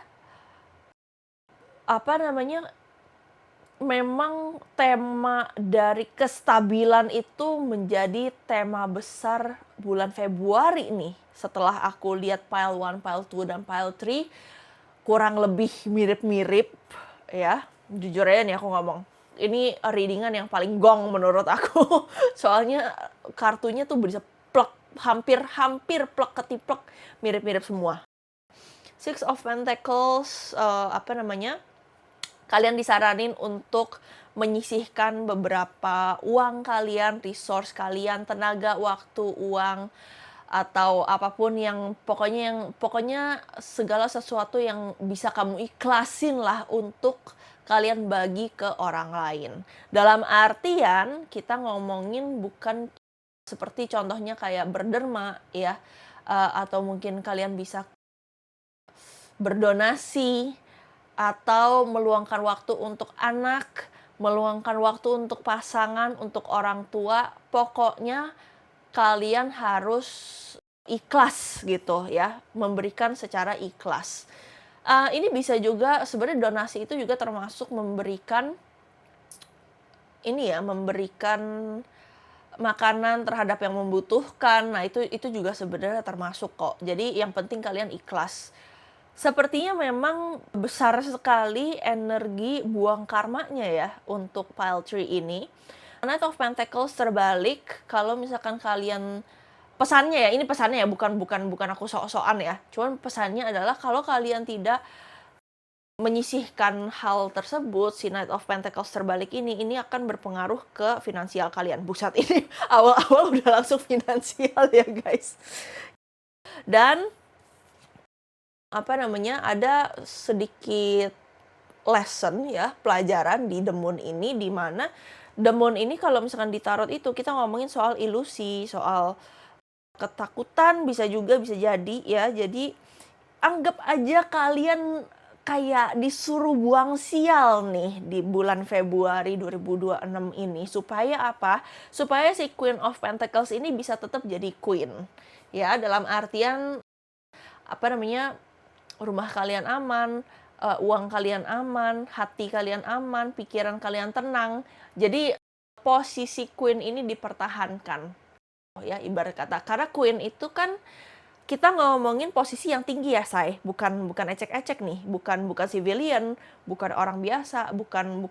memang tema dari kestabilan itu menjadi tema besar bulan Februari nih. Setelah aku lihat pile 1, pile 2, dan pile 3, kurang lebih mirip-mirip ya. Jujur aja nih aku ngomong. Ini readingan yang paling gong menurut aku. Soalnya kartunya tuh bisa plek, hampir plek ketiplek, mirip-mirip semua. Six of Pentacles, kalian disaranin untuk menyisihkan beberapa uang kalian, resource kalian, tenaga, waktu, uang, atau apapun yang pokoknya segala sesuatu yang bisa kamu ikhlasin lah untuk kalian bagi ke orang lain. Dalam artian kita ngomongin bukan seperti contohnya kayak berderma ya, atau mungkin kalian bisa berdonasi atau meluangkan waktu untuk anak, meluangkan waktu untuk pasangan, untuk orang tua. Pokoknya kalian harus ikhlas gitu ya, memberikan secara ikhlas. Ini bisa juga sebenarnya donasi itu juga termasuk memberikan makanan terhadap yang membutuhkan. Nah, itu juga sebenarnya termasuk kok. Jadi yang penting kalian ikhlas. Sepertinya memang besar sekali energi buang karmanya ya untuk pile 3 ini. Knight of Pentacles terbalik, kalau misalkan kalian pesannya ya, bukan aku sok-sokan ya. Cuman pesannya adalah kalau kalian tidak menyisihkan hal tersebut, si Knight of Pentacles terbalik ini akan berpengaruh ke finansial kalian. Buset, ini awal-awal udah langsung finansial ya guys. Dan ada sedikit lesson ya, pelajaran di The Moon ini, di mana The Moon ini kalau misalkan di tarot itu kita ngomongin soal ilusi, soal ketakutan, bisa jadi ya. Jadi anggap aja kalian kayak disuruh buang sial nih di bulan Februari 2026 ini. Supaya apa? Supaya si Queen of Pentacles ini bisa tetap jadi queen. Ya, dalam artian rumah kalian aman, uang kalian aman, hati kalian aman, pikiran kalian tenang. Jadi posisi queen ini dipertahankan. Ya, ibarat kata. Karena queen itu kan kita ngomongin posisi yang tinggi ya, Say. Bukan ecek-ecek nih, bukan civilian, bukan orang biasa, bukan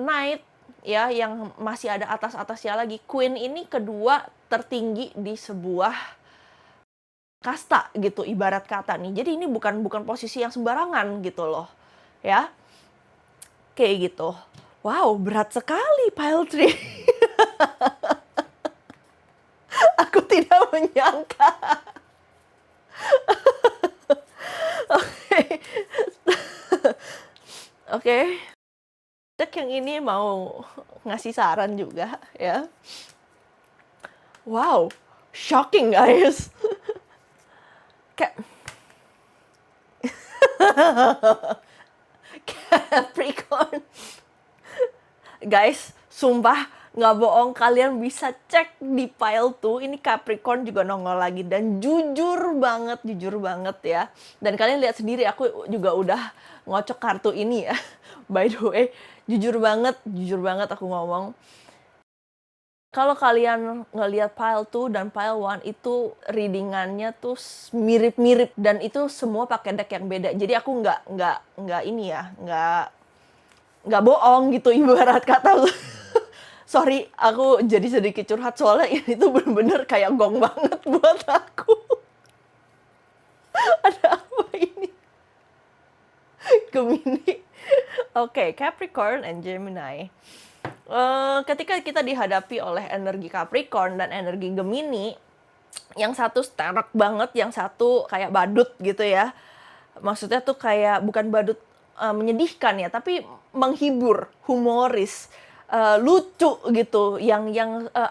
knight ya yang masih ada atas-atasnya lagi. Queen ini kedua tertinggi di sebuah kasta gitu, ibarat kata nih. Jadi ini bukan posisi yang sembarangan gitu loh. Ya. Kayak gitu. Wow, berat sekali pile 3. Aku tidak menyangka. Oke. Cek yang ini mau ngasih saran juga ya. Wow, shocking guys. Capricorn. Guys, sumpah nggak bohong, kalian bisa cek di pile 2, ini Capricorn juga nongol lagi, dan jujur banget ya. Dan kalian lihat sendiri, aku juga udah ngocok kartu ini ya. By the way, jujur banget aku ngomong. Kalau kalian ngelihat pile 2 dan pile 1 itu readingannya tuh mirip-mirip, dan itu semua pakai deck yang beda. Jadi aku nggak bohong gitu, ibarat kata. Sorry, aku jadi sedikit curhat soalnya ini tuh bener-bener kayak gong banget buat aku. Ada apa ini? Gemini. Oke, Capricorn and Gemini. Ketika kita dihadapi oleh energi Capricorn dan energi Gemini, yang satu sterek banget, yang satu kayak badut gitu ya. Maksudnya tuh kayak bukan badut menyedihkan ya, tapi menghibur, humoris, lucu gitu, yang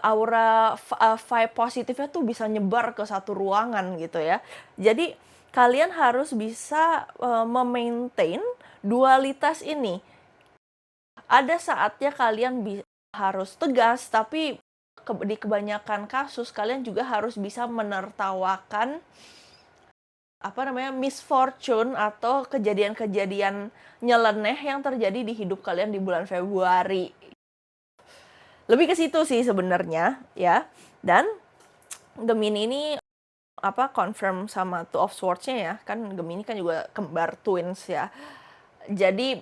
aura vibe positifnya tuh bisa nyebar ke satu ruangan gitu ya. Jadi kalian harus bisa memaintain dualitas ini. Ada saatnya kalian harus tegas, tapi di kebanyakan kasus kalian juga harus bisa menertawakan misfortune atau kejadian-kejadian nyeleneh yang terjadi di hidup kalian di bulan Februari. Lebih ke situ sih sebenarnya ya. Dan Gemini ini confirm sama Two of Swords-nya ya. Kan Gemini kan juga kembar twins ya. Jadi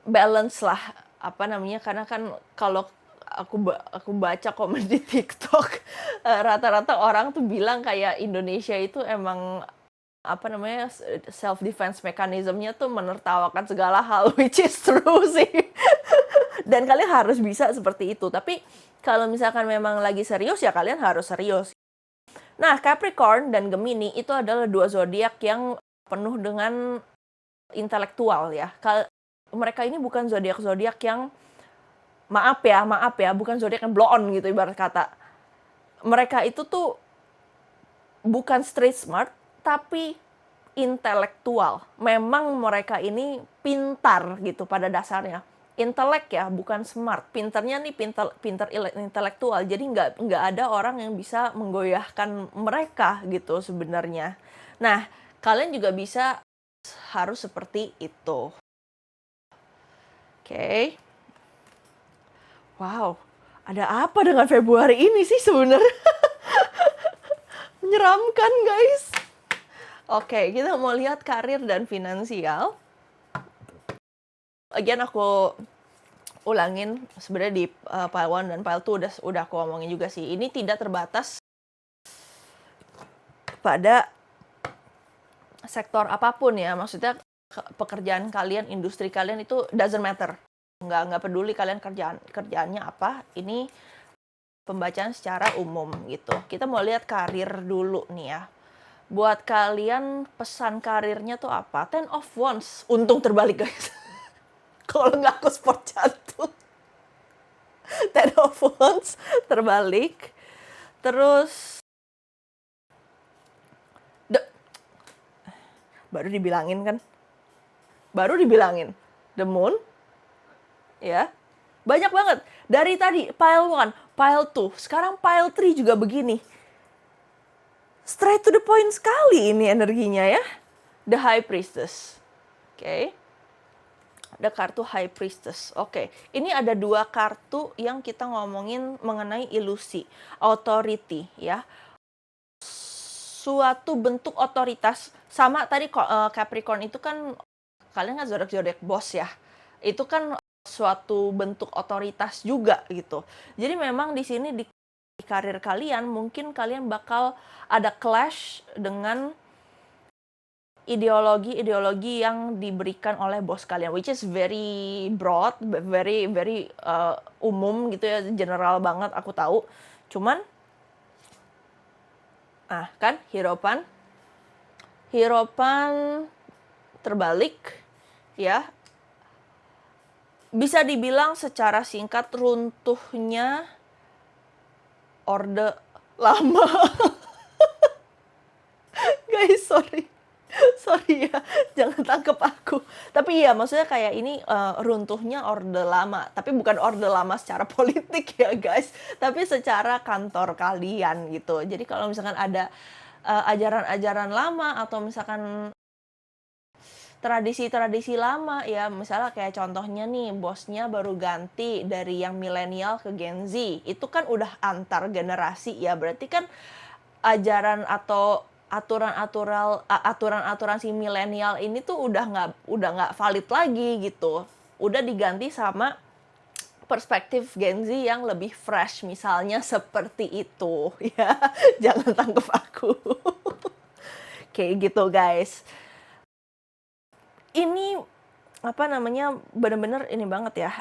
balance lah karena kan kalau aku baca komen di TikTok, rata-rata orang tuh bilang kayak Indonesia itu emang self defense mechanism-nya tuh menertawakan segala hal, which is true sih. Dan kalian harus bisa seperti itu. Tapi kalau misalkan memang lagi serius ya kalian harus serius. Nah, Capricorn dan Gemini itu adalah dua zodiak yang penuh dengan intelektual ya. Mereka ini bukan zodiak-zodiak yang maaf ya, bukan zodiak yang blow on gitu ibarat kata. Mereka itu tuh bukan street smart, tapi intelektual. Memang mereka ini pintar gitu pada dasarnya. Intelek ya, bukan smart. Pinternya nih pinter intelektual. Jadi nggak ada orang yang bisa menggoyahkan mereka gitu sebenarnya. Nah, kalian juga bisa harus seperti itu. Oke. Wow, ada apa dengan Februari ini sih sebenarnya? Menyeramkan, guys. Oke, kita mau lihat karir dan finansial. Again, aku ulangin sebenarnya di pile 1 dan pile 2 udah aku ngomongin juga sih. Ini tidak terbatas pada sektor apapun ya, maksudnya pekerjaan kalian, industri kalian itu doesn't matter. Nggak peduli kalian kerjaannya apa, ini pembacaan secara umum gitu. Kita mau lihat karir dulu nih ya. Buat kalian pesan karirnya tuh apa? Ten of Wands. Untung terbalik guys. Kalau nggak aku sport jantung. Ten of Wands terbalik. Terus baru dibilangin kan? Baru dibilangin. The Moon. Ya. Banyak banget. Dari tadi pile 1, pile 2, sekarang pile 3 juga begini. Straight to the point sekali ini energinya ya. The High Priestess. Oke. Ada kartu High Priestess. Oke. Ini ada 2 kartu yang kita ngomongin mengenai ilusi, authority ya. Suatu bentuk otoritas. Sama tadi Capricorn itu kan kalian kan zodiak bos ya. Itu kan suatu bentuk otoritas juga gitu. Jadi memang di sini di karir kalian mungkin kalian bakal ada clash dengan ideologi yang diberikan oleh bos kalian, which is very broad, very umum gitu ya, general banget aku tahu. Cuman kan Hierophant terbalik ya. Bisa dibilang secara singkat runtuhnya Orde Lama. Guys, sorry ya, jangan tangkep aku. Tapi iya, maksudnya kayak ini runtuhnya Orde Lama. Tapi bukan Orde Lama secara politik ya guys, tapi secara kantor kalian gitu. Jadi kalau misalkan ada ajaran-ajaran lama atau misalkan tradisi-tradisi lama ya, misalnya kayak contohnya nih, bosnya baru ganti dari yang milenial ke Gen Z, itu kan udah antar generasi ya, berarti kan ajaran atau aturan-aturan si milenial ini tuh udah nggak valid lagi gitu, udah diganti sama perspektif Gen Z yang lebih fresh, misalnya seperti itu ya. Jangan tangkep aku. Kayak gitu guys. Ini bener-bener ini banget ya,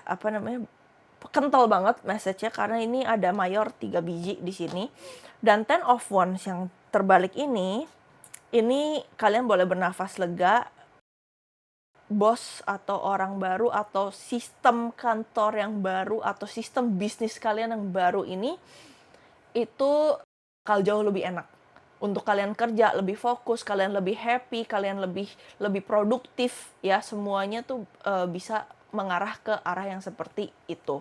kental banget message-nya karena ini ada mayor 3 biji di sini. Dan Ten of Wands yang terbalik ini kalian boleh bernafas lega. Bos atau orang baru atau sistem kantor yang baru atau sistem bisnis kalian yang baru ini itu bakal jauh lebih enak. Untuk kalian kerja lebih fokus, kalian lebih happy, kalian lebih produktif ya, semuanya tuh bisa mengarah ke arah yang seperti itu.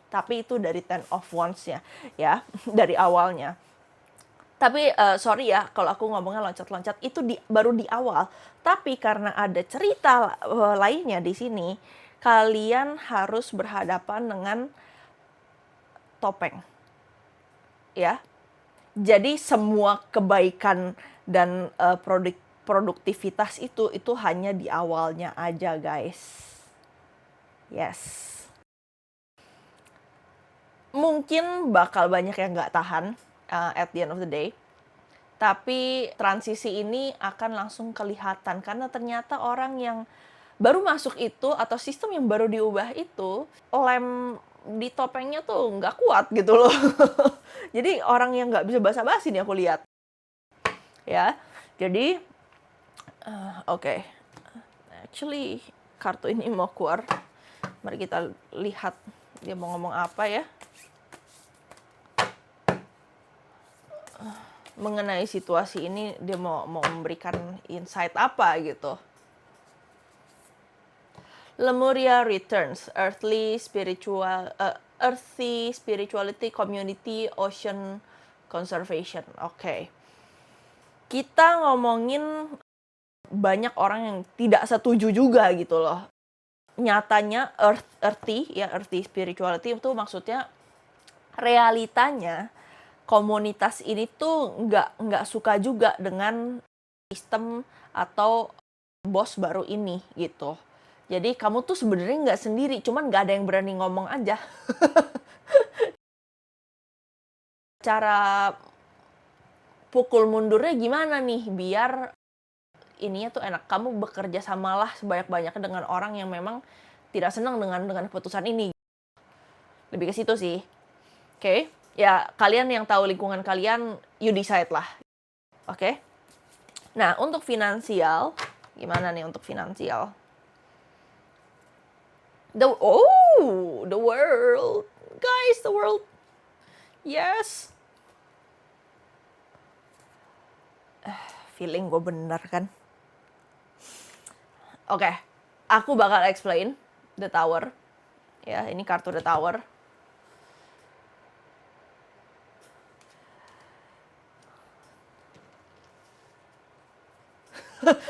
Tapi itu dari Ten of Wands-nya ya, dari awalnya. Tapi sorry ya kalau aku ngomongnya loncat-loncat, itu baru di awal. Tapi karena ada cerita lainnya di sini, kalian harus berhadapan dengan topeng. Ya. Jadi semua kebaikan dan produktivitas itu hanya di awalnya aja guys. Yes. Mungkin bakal banyak yang nggak tahan at the end of the day. Tapi transisi ini akan langsung kelihatan karena ternyata orang yang baru masuk itu atau sistem yang baru diubah itu, lem di topengnya tuh nggak kuat gitu loh. Jadi orang yang nggak bisa basa-basi nih aku lihat. Ya, jadi oke. Actually kartu ini mau keluar. Mari kita lihat dia mau ngomong apa ya. Mengenai situasi ini dia mau memberikan insight apa gitu. Lemuria returns, earthy spirituality, community, ocean conservation. Oke. Kita ngomongin banyak orang yang tidak setuju juga gitu loh. Nyatanya earthy spirituality itu maksudnya realitanya komunitas ini tuh nggak suka juga dengan sistem atau bos baru ini gitu. Jadi kamu tuh sebenarnya nggak sendiri, cuman nggak ada yang berani ngomong aja. Cara pukul mundurnya gimana nih biar ininya tuh enak. Kamu bekerja samalah sebanyak-banyaknya dengan orang yang memang tidak senang dengan keputusan ini. Lebih ke situ sih. Oke. Ya, kalian yang tahu lingkungan kalian, you decide lah. Oke. Nah, untuk finansial, gimana nih untuk finansial? The world. Guys, the world. Yes. Feeling gue bener kan? Oke. Aku bakal explain the tower. Ya, ini kartu the tower.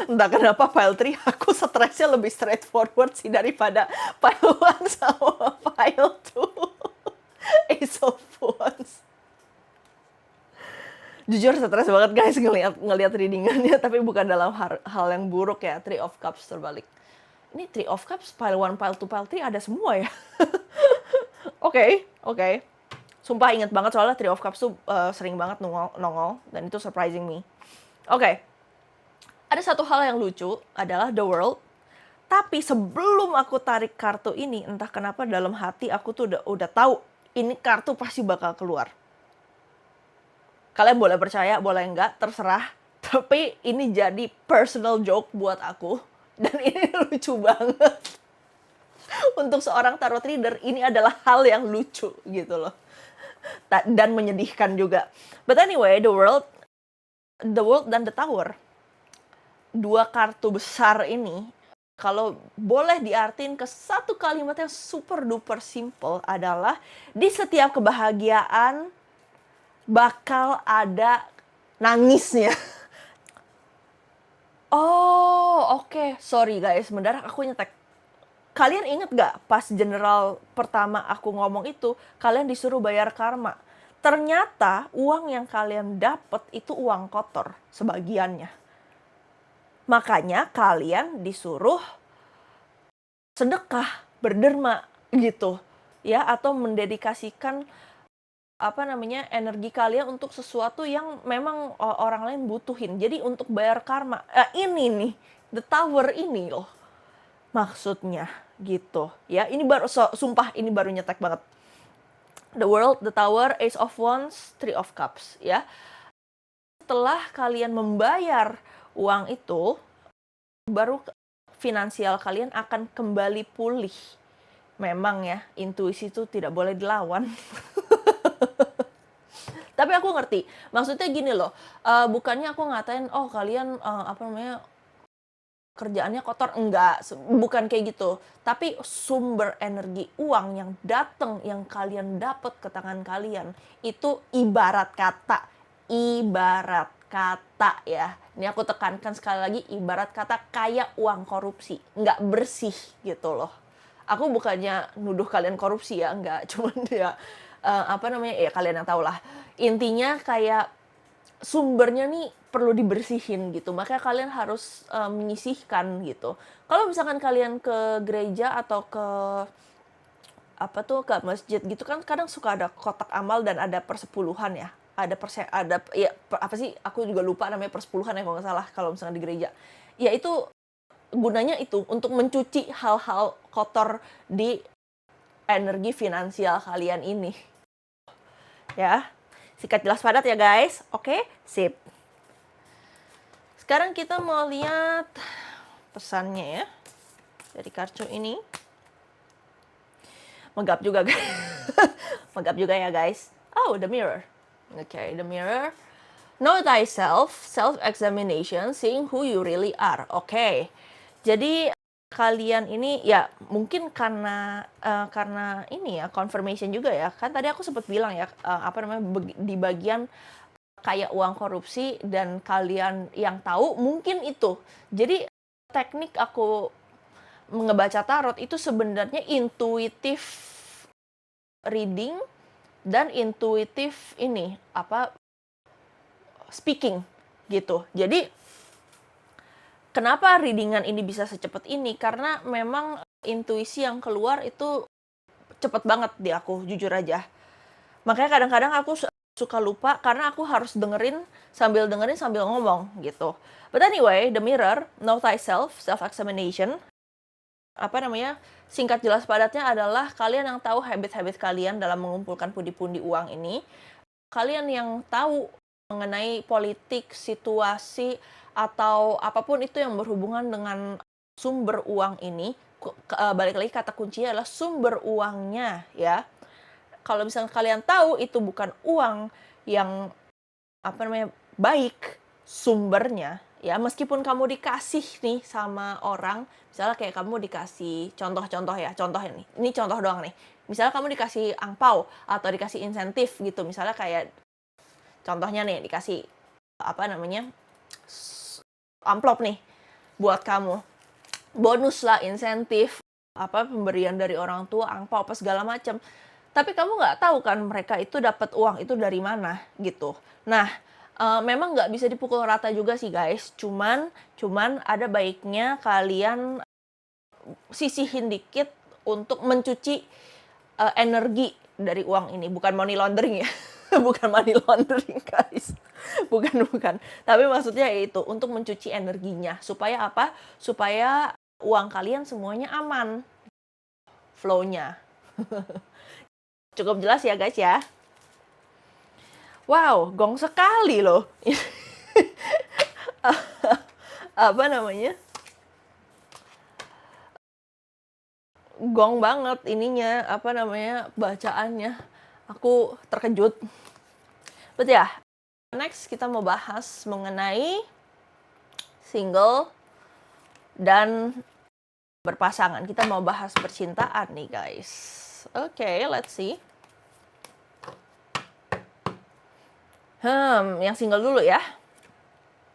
Entah kenapa pile 3 aku stresnya lebih straightforward sih daripada pile 1 sama pile 2. Ace of Wands. Jujur stres banget guys ngelihat readingannya, tapi bukan dalam hal yang buruk ya. Three of Cups terbalik. Ini Three of Cups, pile 1, pile 2, pile 3 ada semua ya. Oke. Sumpah inget banget soalnya Three of Cups tuh sering banget nongol dan itu surprising me. Oke. Ada satu hal yang lucu adalah the world. Tapi sebelum aku tarik kartu ini, entah kenapa dalam hati aku tuh udah tahu ini kartu pasti bakal keluar. Kalian boleh percaya, boleh enggak, terserah. Tapi ini jadi personal joke buat aku. Dan ini lucu banget. Untuk seorang tarot reader, ini adalah hal yang lucu gitu loh. Dan menyedihkan juga. But anyway, the world dan the tower. Dua kartu besar ini, kalau boleh diartiin ke satu kalimat yang super duper simple adalah di setiap kebahagiaan bakal ada nangisnya. Oh, oke. Sorry guys, mendadak aku nyetek. Kalian inget gak pas general pertama aku ngomong itu, kalian disuruh bayar karma. Ternyata uang yang kalian dapat itu uang kotor sebagiannya. Makanya kalian disuruh sedekah, berderma gitu. Ya, atau mendedikasikan energi kalian untuk sesuatu yang memang orang lain butuhin. Jadi untuk bayar karma. Ini nih, the tower ini loh. Maksudnya gitu. Ya, ini baru sumpah ini baru nyetek banget. The world, the tower, ace of wands, three of cups, ya. Setelah kalian membayar uang itu, baru finansial kalian akan kembali pulih. Memang ya, intuisi itu tidak boleh dilawan. Tapi aku ngerti, maksudnya gini loh, bukannya aku ngatain, oh kalian kerjaannya kotor, enggak, bukan kayak gitu. Tapi sumber energi uang yang datang, yang kalian dapat ke tangan kalian, itu ibarat kata ya. Ini aku tekankan sekali lagi, ibarat kata kayak uang korupsi, nggak bersih gitu loh. Aku bukannya nuduh kalian korupsi ya, enggak, cuman ya ya kalian yang tahu lah. Intinya kayak sumbernya nih perlu dibersihin gitu. Makanya kalian harus menyisihkan gitu. Kalau misalkan kalian ke gereja atau ke ke masjid gitu kan kadang suka ada kotak amal dan ada persepuluhan ya. Aku juga lupa namanya persepuluhan ya kalau nggak salah kalau misalkan di gereja. Ya itu gunanya itu untuk mencuci hal-hal kotor di energi finansial kalian ini. Ya, sikat jelas padat ya guys. Oke, sip. Sekarang kita mau lihat pesannya ya dari kartu ini. Megap juga guys. Megap juga ya guys. Oh, the mirror. Okay, the mirror. Know thyself, self-examination, seeing who you really are. Oke. Jadi kalian ini ya mungkin karena ini ya confirmation juga ya. Kan tadi aku sempat bilang ya di bagian kayak uang korupsi dan kalian yang tahu mungkin itu. Jadi teknik aku ngebaca tarot itu sebenarnya intuitif reading dan intuitif speaking gitu. Jadi kenapa readingan ini bisa secepat ini? Karena memang intuisi yang keluar itu cepet banget di aku, jujur aja. Makanya kadang-kadang aku suka lupa karena aku harus dengerin sambil ngomong gitu. But anyway, the mirror, know thyself, self-examination, apa namanya, singkat jelas padatnya adalah kalian yang tahu habit-habit kalian dalam mengumpulkan pundi-pundi uang ini. Kalian yang tahu mengenai politik, situasi, atau apapun itu yang berhubungan dengan sumber uang ini, balik lagi kata kuncinya adalah sumber uangnya ya. Kalau misalnya kalian tahu itu bukan uang yang apa namanya baik sumbernya ya, meskipun kamu dikasih nih sama orang, misalnya kayak kamu dikasih contoh ini contoh doang nih, misalnya kamu dikasih angpau atau dikasih insentif gitu, misalnya kayak contohnya nih dikasih apa namanya amplop nih buat kamu, bonus lah, insentif, apa pemberian dari orang tua, angpau apa segala macam. Tapi kamu nggak tahu kan mereka itu dapat uang itu dari mana gitu. Nah, memang nggak bisa dipukul rata juga sih guys. Cuman ada baiknya kalian sisihin dikit untuk mencuci energi dari uang ini. Bukan money laundering ya. Bukan money laundering guys. Bukan. Tapi maksudnya itu untuk mencuci energinya. Supaya apa? Supaya uang kalian semuanya aman flow-nya. Cukup jelas ya guys ya. Wow, gong sekali loh. Apa namanya? Gong banget ininya, apa namanya, bacaannya. Aku terkejut. But ya, next kita mau bahas mengenai single dan berpasangan. Kita mau bahas percintaan nih guys. Oke, let's see. Yang single dulu ya.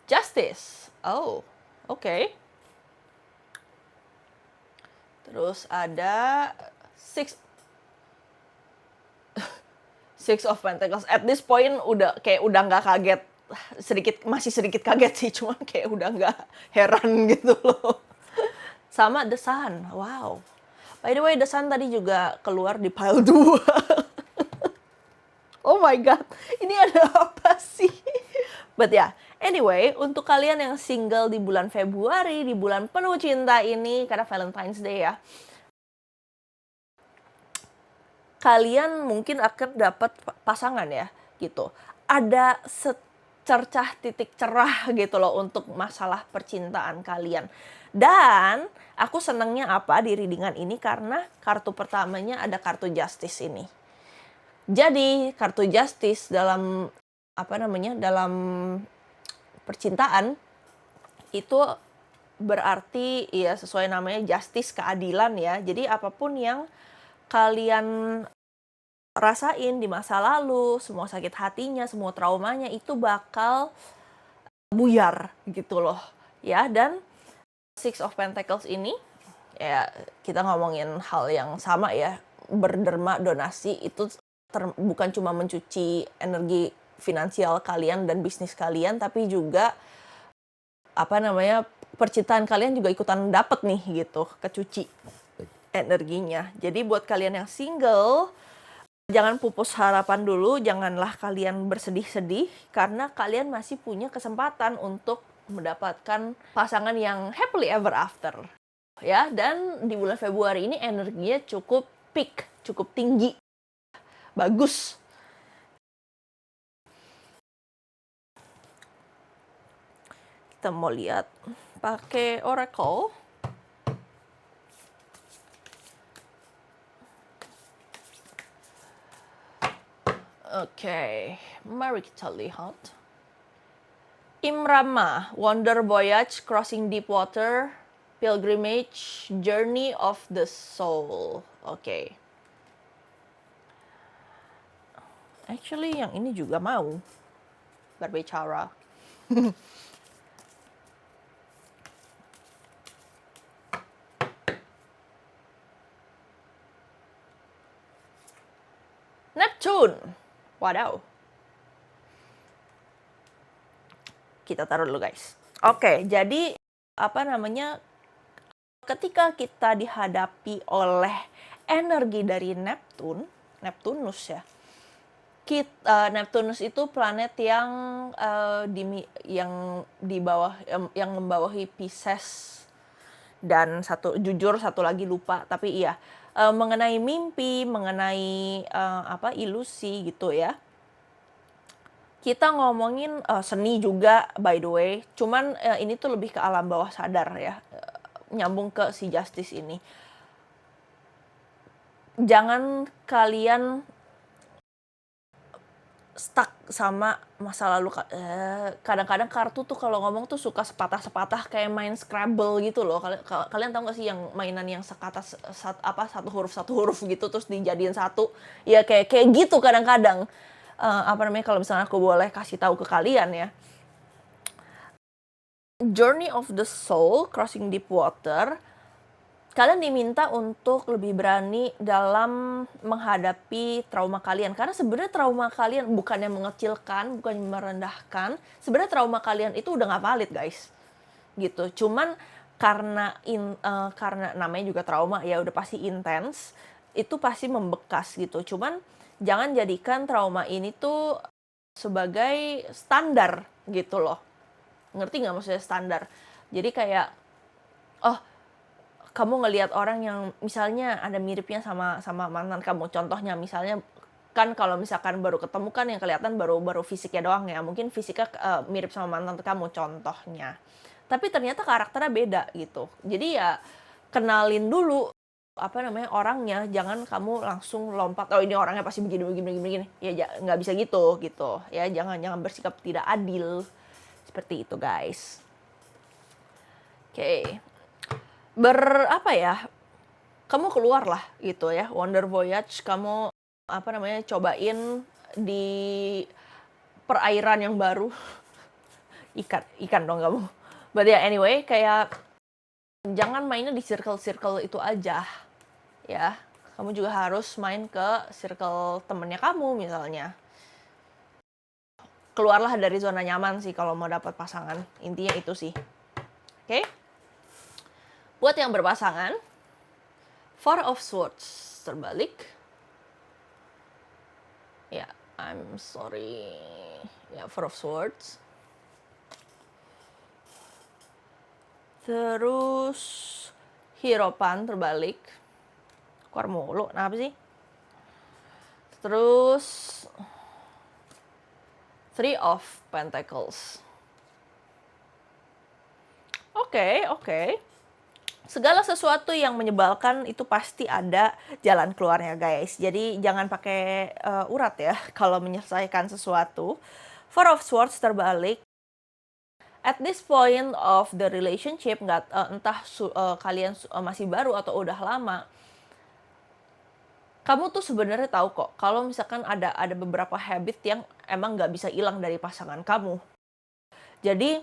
Justice. Oh, oke. Terus ada Six of Pentacles. At this point udah nggak kaget. Masih sedikit kaget sih, cuman kayak udah nggak heran gitu loh. Sama The Sun. Wow. By the way, The Sun tadi juga keluar di pile 2. Oh my god, ini ada apa sih? But ya, anyway, untuk kalian yang single di bulan Februari, di bulan penuh cinta ini, karena Valentine's Day ya, kalian mungkin akan dapat pasangan ya, gitu. Ada secercah titik cerah gitu loh untuk masalah percintaan kalian. Dan aku senangnya apa di readingan ini karena kartu pertamanya ada kartu Justice ini. Jadi kartu Justice dalam dalam percintaan itu berarti ya sesuai namanya justice, keadilan ya. Jadi apapun yang kalian rasain di masa lalu, semua sakit hatinya, semua traumanya itu bakal buyar gitu loh ya. Dan Six of Pentacles ini ya kita ngomongin hal yang sama ya, berderma donasi itu bukan cuma mencuci energi finansial kalian dan bisnis kalian, tapi juga percintaan kalian juga ikutan dapet nih gitu, kecuci energinya. Jadi buat kalian yang single, jangan pupus harapan dulu, janganlah kalian bersedih-sedih karena kalian masih punya kesempatan untuk mendapatkan pasangan yang happily ever after. Ya, dan di bulan Februari ini energinya cukup peak, cukup tinggi. Bagus. Kita mau lihat pakai Oracle. Oke, mari kita lihat. Imrama, Wonder Voyage, Crossing Deep Water, Pilgrimage, Journey of the Soul. Oke. Actually, yang ini juga mau berbicara. Neptune. Wadaw. Kita taruh dulu guys. Oke, jadi ketika kita dihadapi oleh energi dari Neptunus ya, Neptunus itu planet yang yang di bawah yang membawahi Pisces, dan satu lagi lupa, tapi iya, mengenai mimpi, mengenai ilusi gitu ya. Kita ngomongin seni juga by the way, cuman ini tuh lebih ke alam bawah sadar ya, nyambung ke si Justice ini. Jangan kalian stuck sama masa lalu. Kadang-kadang kartu tuh kalau ngomong tuh suka sepatah-sepatah kayak main Scrabble gitu loh. Kalian tahu gak sih yang mainan yang sekata satu huruf gitu terus dijadiin satu? Ya kayak gitu kadang-kadang. Kalau misalnya aku boleh kasih tahu ke kalian ya. Journey of the Soul, Crossing Deep Water, kalian diminta untuk lebih berani dalam menghadapi trauma kalian. Karena sebenarnya trauma kalian bukannya mengecilkan, bukannya merendahkan. Sebenarnya trauma kalian itu udah nggak valid, guys. Gitu. Cuman karena namanya juga trauma ya udah pasti intens, itu pasti membekas gitu. Cuman jangan jadikan trauma ini tuh sebagai standar gitu loh. Ngerti nggak maksudnya standar? Jadi kayak, oh, kamu ngelihat orang yang misalnya ada miripnya sama mantan kamu. Contohnya misalnya kan kalau misalkan baru ketemu kan yang kelihatan baru fisiknya doang ya. Mungkin fisiknya mirip sama mantan kamu contohnya. Tapi ternyata karakternya beda gitu. Jadi ya kenalin dulu orangnya, jangan kamu langsung lompat, oh ini orangnya pasti begini. Ya nggak bisa gitu. Ya jangan bersikap tidak adil. Seperti itu, guys. Oke. Kamu keluar lah gitu ya, Wonder Voyage, kamu cobain di perairan yang baru. Ikan dong kamu. But ya anyway, kayak jangan mainnya di circle itu aja ya. Kamu juga harus main ke circle temennya kamu misalnya. Keluarlah dari zona nyaman sih kalau mau dapat pasangan. Intinya itu sih. Oke? Buat yang berpasangan, Four of Swords terbalik. Ya, I'm sorry. Ya, Four of Swords. Terus Hierophant terbalik. Keluar mulu, kenapa sih? Terus Three of Pentacles. Oke. Segala sesuatu yang menyebalkan itu pasti ada jalan keluarnya, guys. Jadi jangan pakai urat ya kalau menyelesaikan sesuatu. Four of Swords terbalik. At this point of the relationship, entah kalian masih baru atau udah lama, kamu tuh sebenarnya tahu kok kalau misalkan ada beberapa habit yang emang nggak bisa hilang dari pasangan kamu. Jadi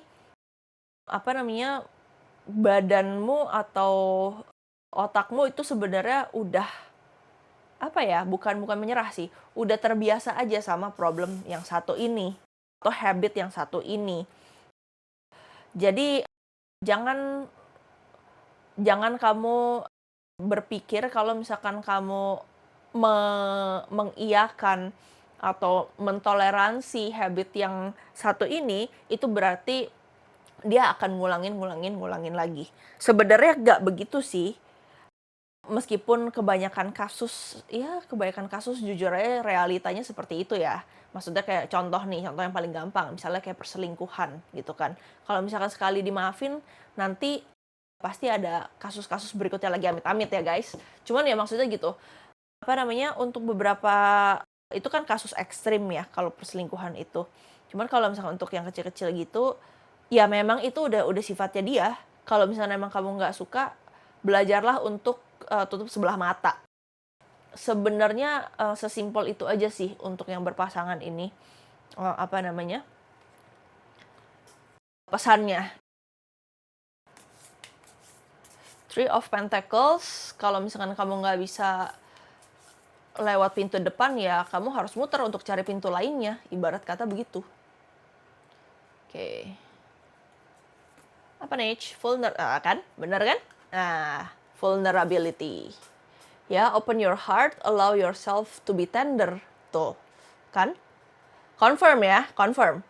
badanmu atau otakmu itu sebenarnya udah bukan menyerah sih, udah terbiasa aja sama problem yang satu ini atau habit yang satu ini. Jadi jangan kamu berpikir kalau misalkan kamu mengiyakan atau mentoleransi habit yang satu ini, itu berarti dia akan ngulangin lagi. Sebenarnya nggak begitu sih. Meskipun kebanyakan kasus jujur aja realitanya seperti itu ya. Maksudnya kayak contoh yang paling gampang, misalnya kayak perselingkuhan gitu kan. Kalau misalkan sekali dimaafin, nanti pasti ada kasus-kasus berikutnya lagi, amit-amit ya guys. Cuman ya maksudnya gitu. Untuk beberapa, itu kan kasus ekstrim ya kalau perselingkuhan itu. Cuman kalau misalkan untuk yang kecil-kecil gitu, ya memang itu udah sifatnya dia. Kalau misalnya memang kamu nggak suka, belajarlah untuk tutup sebelah mata. Sebenarnya sesimpel itu aja sih untuk yang berpasangan ini. Pesannya. Three of Pentacles, kalau misalkan kamu nggak bisa lewat pintu depan, ya kamu harus muter untuk cari pintu lainnya. Ibarat kata begitu. Oke. Apa nih? Kan? Bener kan? Nah, vulnerability. Ya, open your heart, allow yourself to be tender. Tuh. kan? Confirm ya, confirm.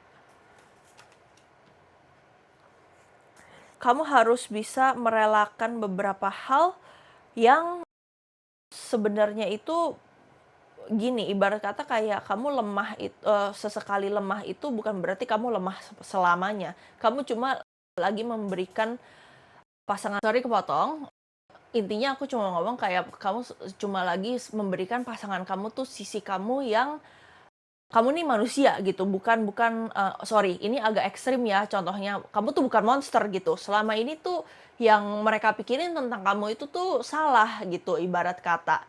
Kamu harus bisa merelakan beberapa hal yang sebenarnya itu gini, ibarat kata kayak kamu lemah sesekali lemah itu bukan berarti kamu lemah selamanya. Kamu cuma lagi memberikan pasangan, sorry kepotong, intinya aku cuma ngomong kayak kamu cuma lagi memberikan pasangan kamu tuh sisi kamu yang kamu nih manusia gitu, bukan bukan sorry, ini agak ekstrim ya contohnya, kamu tuh bukan monster gitu. Selama ini tuh yang mereka pikirin tentang kamu itu tuh salah gitu, ibarat kata.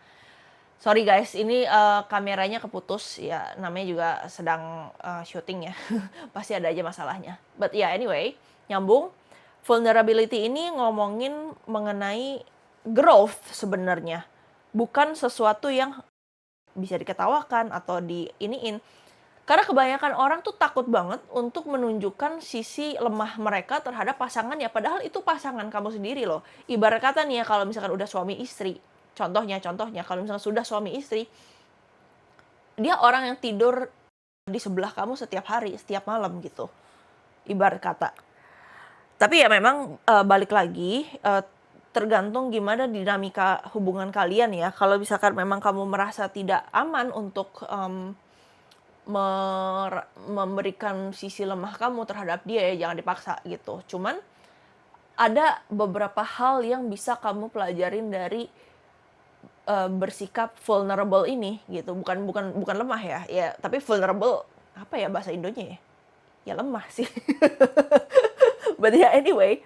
Sorry guys, ini kameranya keputus, ya namanya juga sedang syuting ya, pasti ada aja masalahnya. But yeah, anyway, nyambung. Vulnerability ini ngomongin mengenai growth sebenarnya, bukan sesuatu yang bisa diketawakan atau diiniin. Karena kebanyakan orang tuh takut banget untuk menunjukkan sisi lemah mereka terhadap pasangannya, padahal itu pasangan kamu sendiri loh. Ibarat kata nih ya, kalau misalkan udah suami istri, contohnya kalau misalkan sudah suami istri, dia orang yang tidur di sebelah kamu setiap hari, setiap malam gitu, ibarat kata. Tapi ya memang balik lagi, tergantung gimana dinamika hubungan kalian ya. Kalau misalkan memang kamu merasa tidak aman untuk memberikan sisi lemah kamu terhadap dia, ya jangan dipaksa gitu. Cuman ada beberapa hal yang bisa kamu pelajarin dari bersikap vulnerable ini gitu. Bukan lemah ya. Ya, tapi vulnerable apa ya bahasa Indonya ya? Ya lemah sih. But yeah, anyway,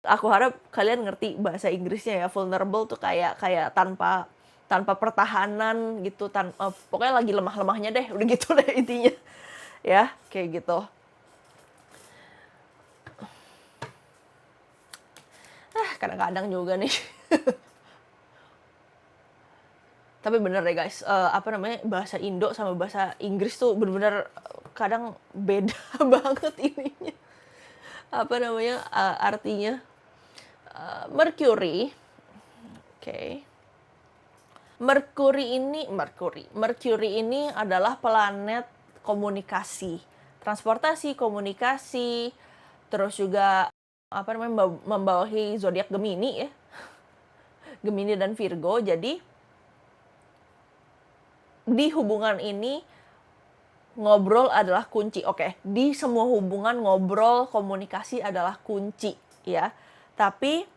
aku harap kalian ngerti bahasa Inggrisnya ya. Vulnerable tuh kayak tanpa pertahanan gitu, pokoknya lagi lemah-lemahnya deh, udah gitu deh intinya. Ya, kayak gitu. Kadang-kadang juga nih. Tapi bener deh guys, bahasa Indo sama bahasa Inggris tuh bener-bener kadang beda banget ininya. Artinya. Mercury. Oke. Mercury ini adalah planet komunikasi, transportasi, komunikasi, terus juga membawahi zodiak Gemini ya. Gemini dan Virgo. Jadi di hubungan ini ngobrol adalah kunci. Oke, di semua hubungan ngobrol, komunikasi adalah kunci ya. Tapi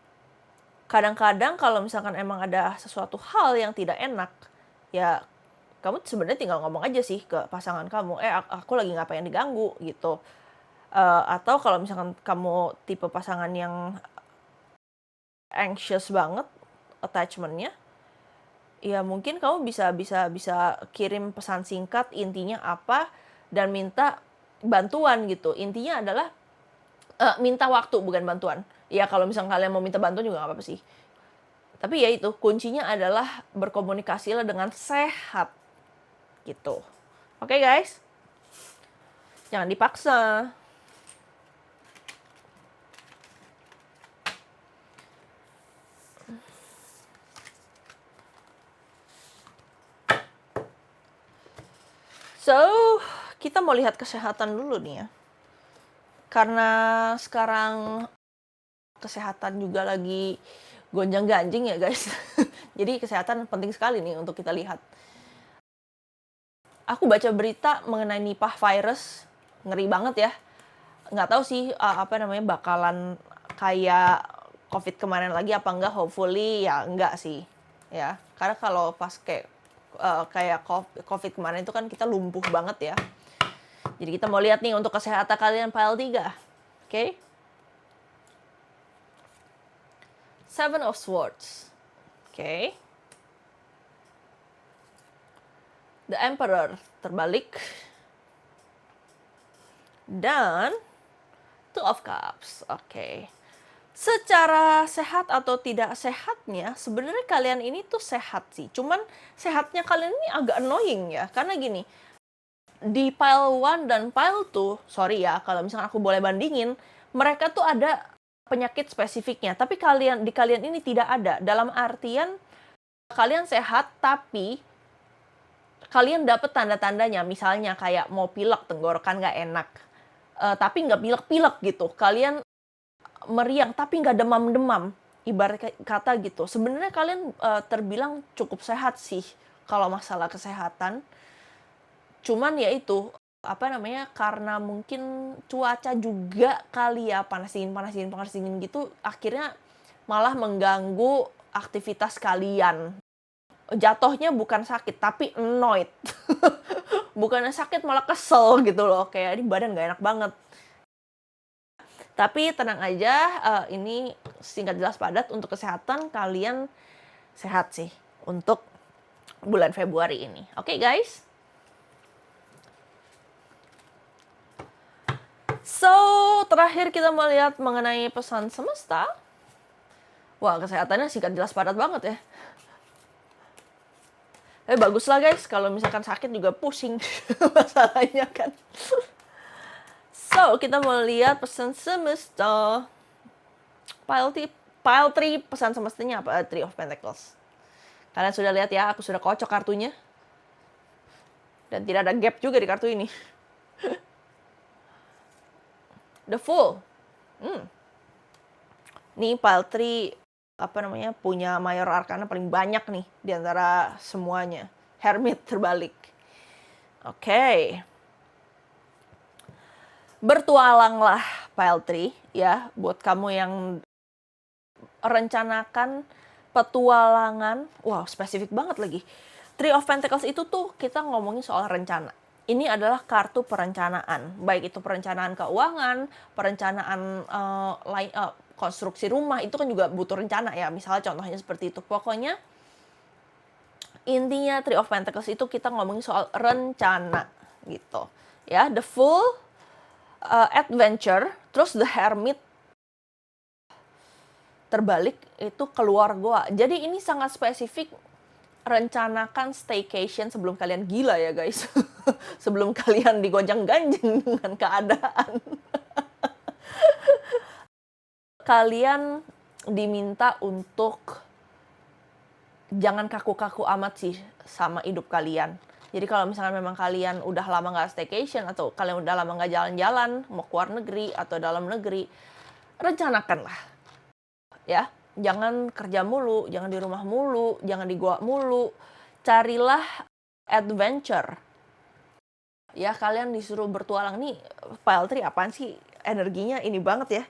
kadang-kadang kalau misalkan emang ada sesuatu hal yang tidak enak, ya kamu sebenarnya tinggal ngomong aja sih ke pasangan kamu, aku lagi nggak pengen diganggu gitu. Atau kalau misalkan kamu tipe pasangan yang anxious banget attachment-nya, ya mungkin kamu bisa kirim pesan singkat intinya apa dan minta bantuan gitu. Intinya adalah minta waktu, bukan bantuan. Ya kalau misalnya kalian mau minta bantuan juga nggak apa-apa sih. Tapi ya itu, kuncinya adalah berkomunikasilah dengan sehat gitu. Oke guys? Jangan dipaksa. So, kita mau lihat kesehatan dulu nih ya. Karena sekarang kesehatan juga lagi gonjang-ganjing ya guys. Jadi kesehatan penting sekali nih untuk kita lihat. Aku baca berita mengenai Nipah virus, ngeri banget ya. Nggak tahu sih bakalan kayak COVID kemarin lagi apa enggak, hopefully ya enggak sih. Ya, karena kalau pas kayak COVID kemarin itu kan kita lumpuh banget ya. Jadi kita mau lihat nih untuk kesehatan kalian pile 3. Oke. Seven of Swords. Oke. The Emperor terbalik. Dan Two of Cups. Oke. Secara sehat atau tidak sehatnya, sebenarnya kalian ini tuh sehat sih. Cuman sehatnya kalian ini agak annoying ya. Karena gini, di pile 1 dan pile 2, sorry ya, kalau misalkan aku boleh bandingin, mereka tuh ada penyakit spesifiknya. Tapi di kalian ini tidak ada. Dalam artian, kalian sehat, tapi kalian dapet tanda-tandanya, misalnya kayak mau pilek, tenggorokan nggak enak, tapi nggak pilek-pilek gitu. Kalian meriang tapi nggak demam-demam, ibarat kata gitu. Sebenarnya kalian terbilang cukup sehat sih kalau masalah kesehatan. Cuman ya itu, apa namanya, karena mungkin cuaca juga kali ya, panas dingin gitu, akhirnya malah mengganggu aktivitas kalian. Jatuhnya bukan sakit, tapi annoyed. Bukannya sakit, malah kesel gitu loh. Kayak, ini badan nggak enak banget. Tapi tenang aja, ini singkat jelas padat, untuk kesehatan kalian sehat sih untuk bulan Februari ini. Oke, guys? So, terakhir kita melihat mengenai pesan semesta. Wah, kesehatannya singkat jelas padat banget ya. Bagus lah guys, kalau misalkan sakit juga pusing masalahnya kan. So, kita mau lihat pesan semesta. Pile 3 pesan semestanya apa? Three of Pentacles. Kalian sudah lihat ya, aku sudah kocok kartunya. Dan tidak ada gap juga di kartu ini. The Fool. Nih pile 3 apa namanya, punya Mayor Arcana paling banyak nih di antara semuanya. Hermit terbalik. Oke. Bertualanglah pile 3 ya, buat kamu yang rencanakan petualangan. Wow, spesifik banget lagi. Three of Pentacles itu tuh kita ngomongin soal rencana. Ini adalah kartu perencanaan, baik itu perencanaan keuangan, perencanaan konstruksi rumah, itu kan juga butuh rencana ya. Misalnya contohnya seperti itu. Pokoknya intinya Three of Pentacles itu kita ngomongin soal rencana gitu. Ya, The Fool, Adventure, terus The Hermit terbalik itu keluar goa. Jadi ini sangat spesifik, rencanakan staycation sebelum kalian gila ya guys. Sebelum kalian digonjang-ganjing dengan keadaan. Kalian diminta untuk jangan kaku-kaku amat sih sama hidup kalian. Jadi kalau misalkan memang kalian udah lama nggak staycation, atau kalian udah lama nggak jalan-jalan, mau keluar negeri atau dalam negeri, rencanakanlah. Ya, jangan kerja mulu, jangan di rumah mulu, jangan di goa mulu. Carilah adventure. Ya, kalian disuruh bertualang nih, pile 3 apaan sih? Energinya ini banget ya.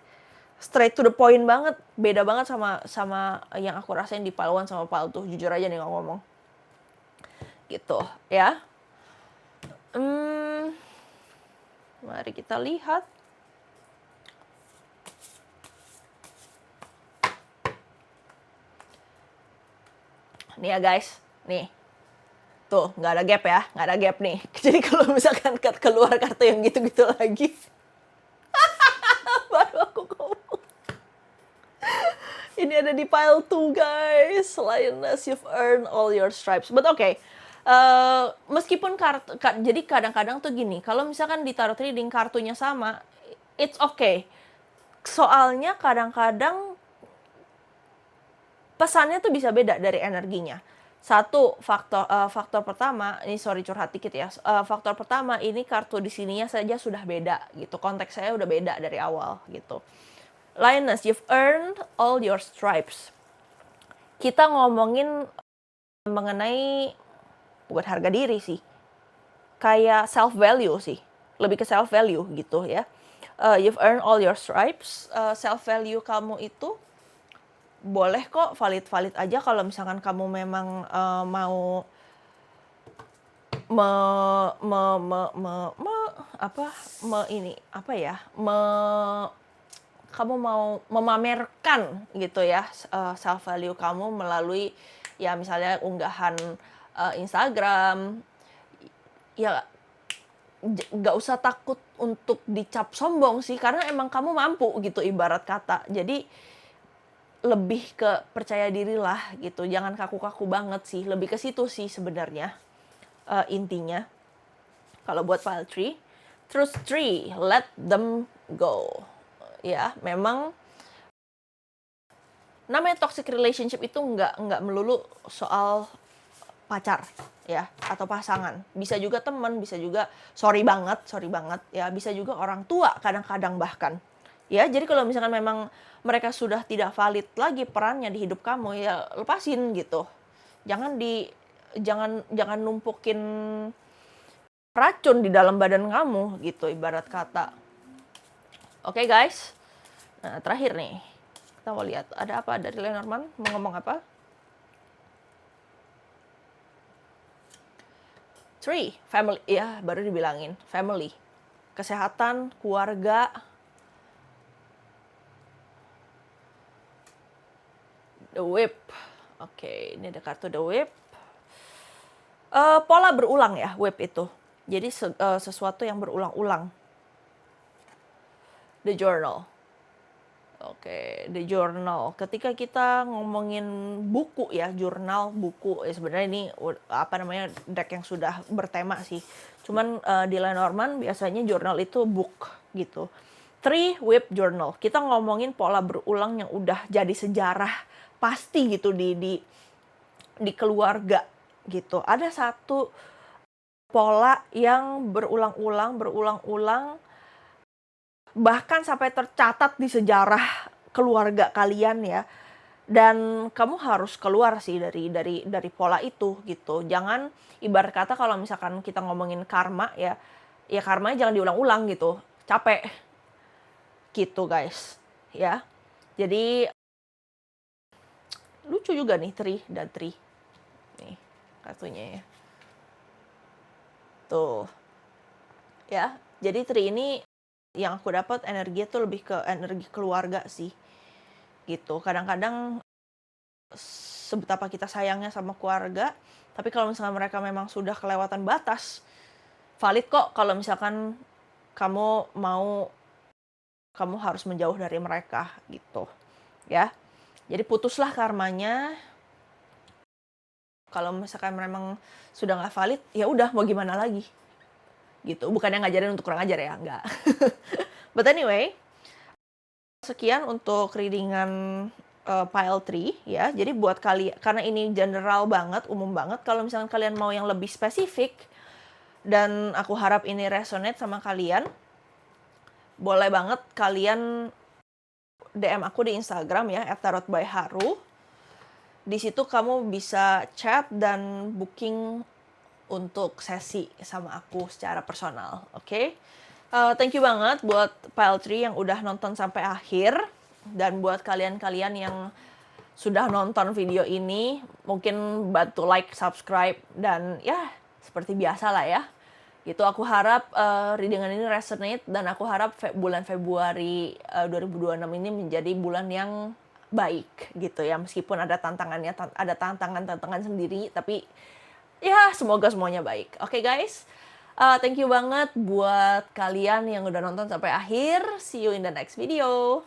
Straight to the point banget, beda banget sama yang aku rasain di pile 1 sama pile 2, jujur aja nih ngomong. Gitu, ya. Mari kita lihat. Nih ya guys, nih. Tuh, nggak ada gap ya, nggak ada gap nih. Jadi kalau misalkan keluar kartu yang gitu-gitu lagi, baru aku ngomong. Ini ada di pile 2 guys. Lioness, you've earned all your stripes. But okay. Meskipun jadi kadang-kadang tuh gini, kalau misalkan di tarot reading kartunya sama, it's okay. Soalnya kadang-kadang pesannya tuh bisa beda dari energinya. Satu, faktor pertama, ini sorry curhat dikit ya. Faktor pertama, ini kartu di sininya saja sudah beda gitu. Konteks saya udah beda dari awal gitu. Lioness, you've earned all your stripes. Kita ngomongin mengenai bukan harga diri sih. Kayak self value sih. Lebih ke self value gitu ya. You've earned all your stripes. Self value kamu itu boleh kok valid aja kalau misalkan kamu memang mau kamu mau memamerkan gitu ya self value kamu melalui ya misalnya unggahan Instagram. Ya nggak usah takut untuk dicap sombong sih, karena emang kamu mampu gitu ibarat kata. Jadi lebih ke percaya diri lah gitu, jangan kaku-kaku banget sih, lebih ke situ sih sebenarnya intinya kalau buat pile 3. Terus 3, let them go. Ya, memang namanya toxic relationship itu nggak melulu soal pacar ya, atau pasangan. Bisa juga teman, bisa juga sorry banget ya, bisa juga orang tua kadang-kadang bahkan. Ya, jadi kalau misalkan memang mereka sudah tidak valid lagi perannya di hidup kamu, ya lepasin gitu. Jangan numpukin racun di dalam badan kamu gitu, ibarat kata. Oke, guys. Nah, terakhir nih. Kita mau lihat ada apa dari Lenormand, mau ngomong apa? 3, family. Ya, baru dibilangin. Family. Kesehatan, keluarga. The Whip. Oke, ini ada kartu The Whip. Pola berulang ya, Whip itu. Jadi sesuatu yang berulang-ulang. The Journal. Oke, The Journal. Ketika kita ngomongin buku ya, jurnal, buku, ya sebenarnya ini apa namanya, deck yang sudah bertema sih. Cuman di Lenormand biasanya jurnal itu book gitu. 3 Whip Journal. Kita ngomongin pola berulang yang udah jadi sejarah pasti gitu di keluarga gitu. Ada satu pola yang berulang-ulang bahkan sampai tercatat di sejarah keluarga kalian ya. Dan kamu harus keluar sih dari pola itu gitu. Jangan, ibarat kata kalau misalkan kita ngomongin karma ya karmanya jangan diulang-ulang gitu. Capek. Gitu, guys. Ya. Jadi lucu juga nih 3 dan 3. Nih kartunya ya. Tuh. Ya, jadi 3 ini yang aku dapat energinya tuh lebih ke energi keluarga sih. Gitu. Kadang-kadang sebetapa kita sayangnya sama keluarga, tapi kalau misalkan mereka memang sudah kelewatan batas, valid kok kalau misalkan kamu harus menjauh dari mereka gitu. Ya. Jadi putuslah karmanya. Kalau misalkan memang sudah nggak valid, ya udah mau gimana lagi. Gitu. Bukannya ngajarin untuk kurang ajar ya, enggak. But anyway, sekian untuk readingan pile 3 ya. Jadi buat kalian, karena ini general banget, umum banget, kalau misalkan kalian mau yang lebih spesifik dan aku harap ini resonate sama kalian, boleh banget kalian DM aku di Instagram ya @tarotbyharu. Di situ kamu bisa chat dan booking untuk sesi sama aku secara personal, oke? Thank you banget buat Pile 3 yang udah nonton sampai akhir. Dan buat kalian-kalian yang sudah nonton video ini, mungkin bantu like, subscribe, dan ya seperti biasa lah ya. Gitu, aku harap readingan ini resonate, dan aku harap bulan Februari 2026 ini menjadi bulan yang baik gitu ya. Meskipun ada tantangannya, ada tantangan sendiri, tapi ya semoga semuanya baik. Oke, guys. Thank you banget buat kalian yang udah nonton sampai akhir. See you in the next video.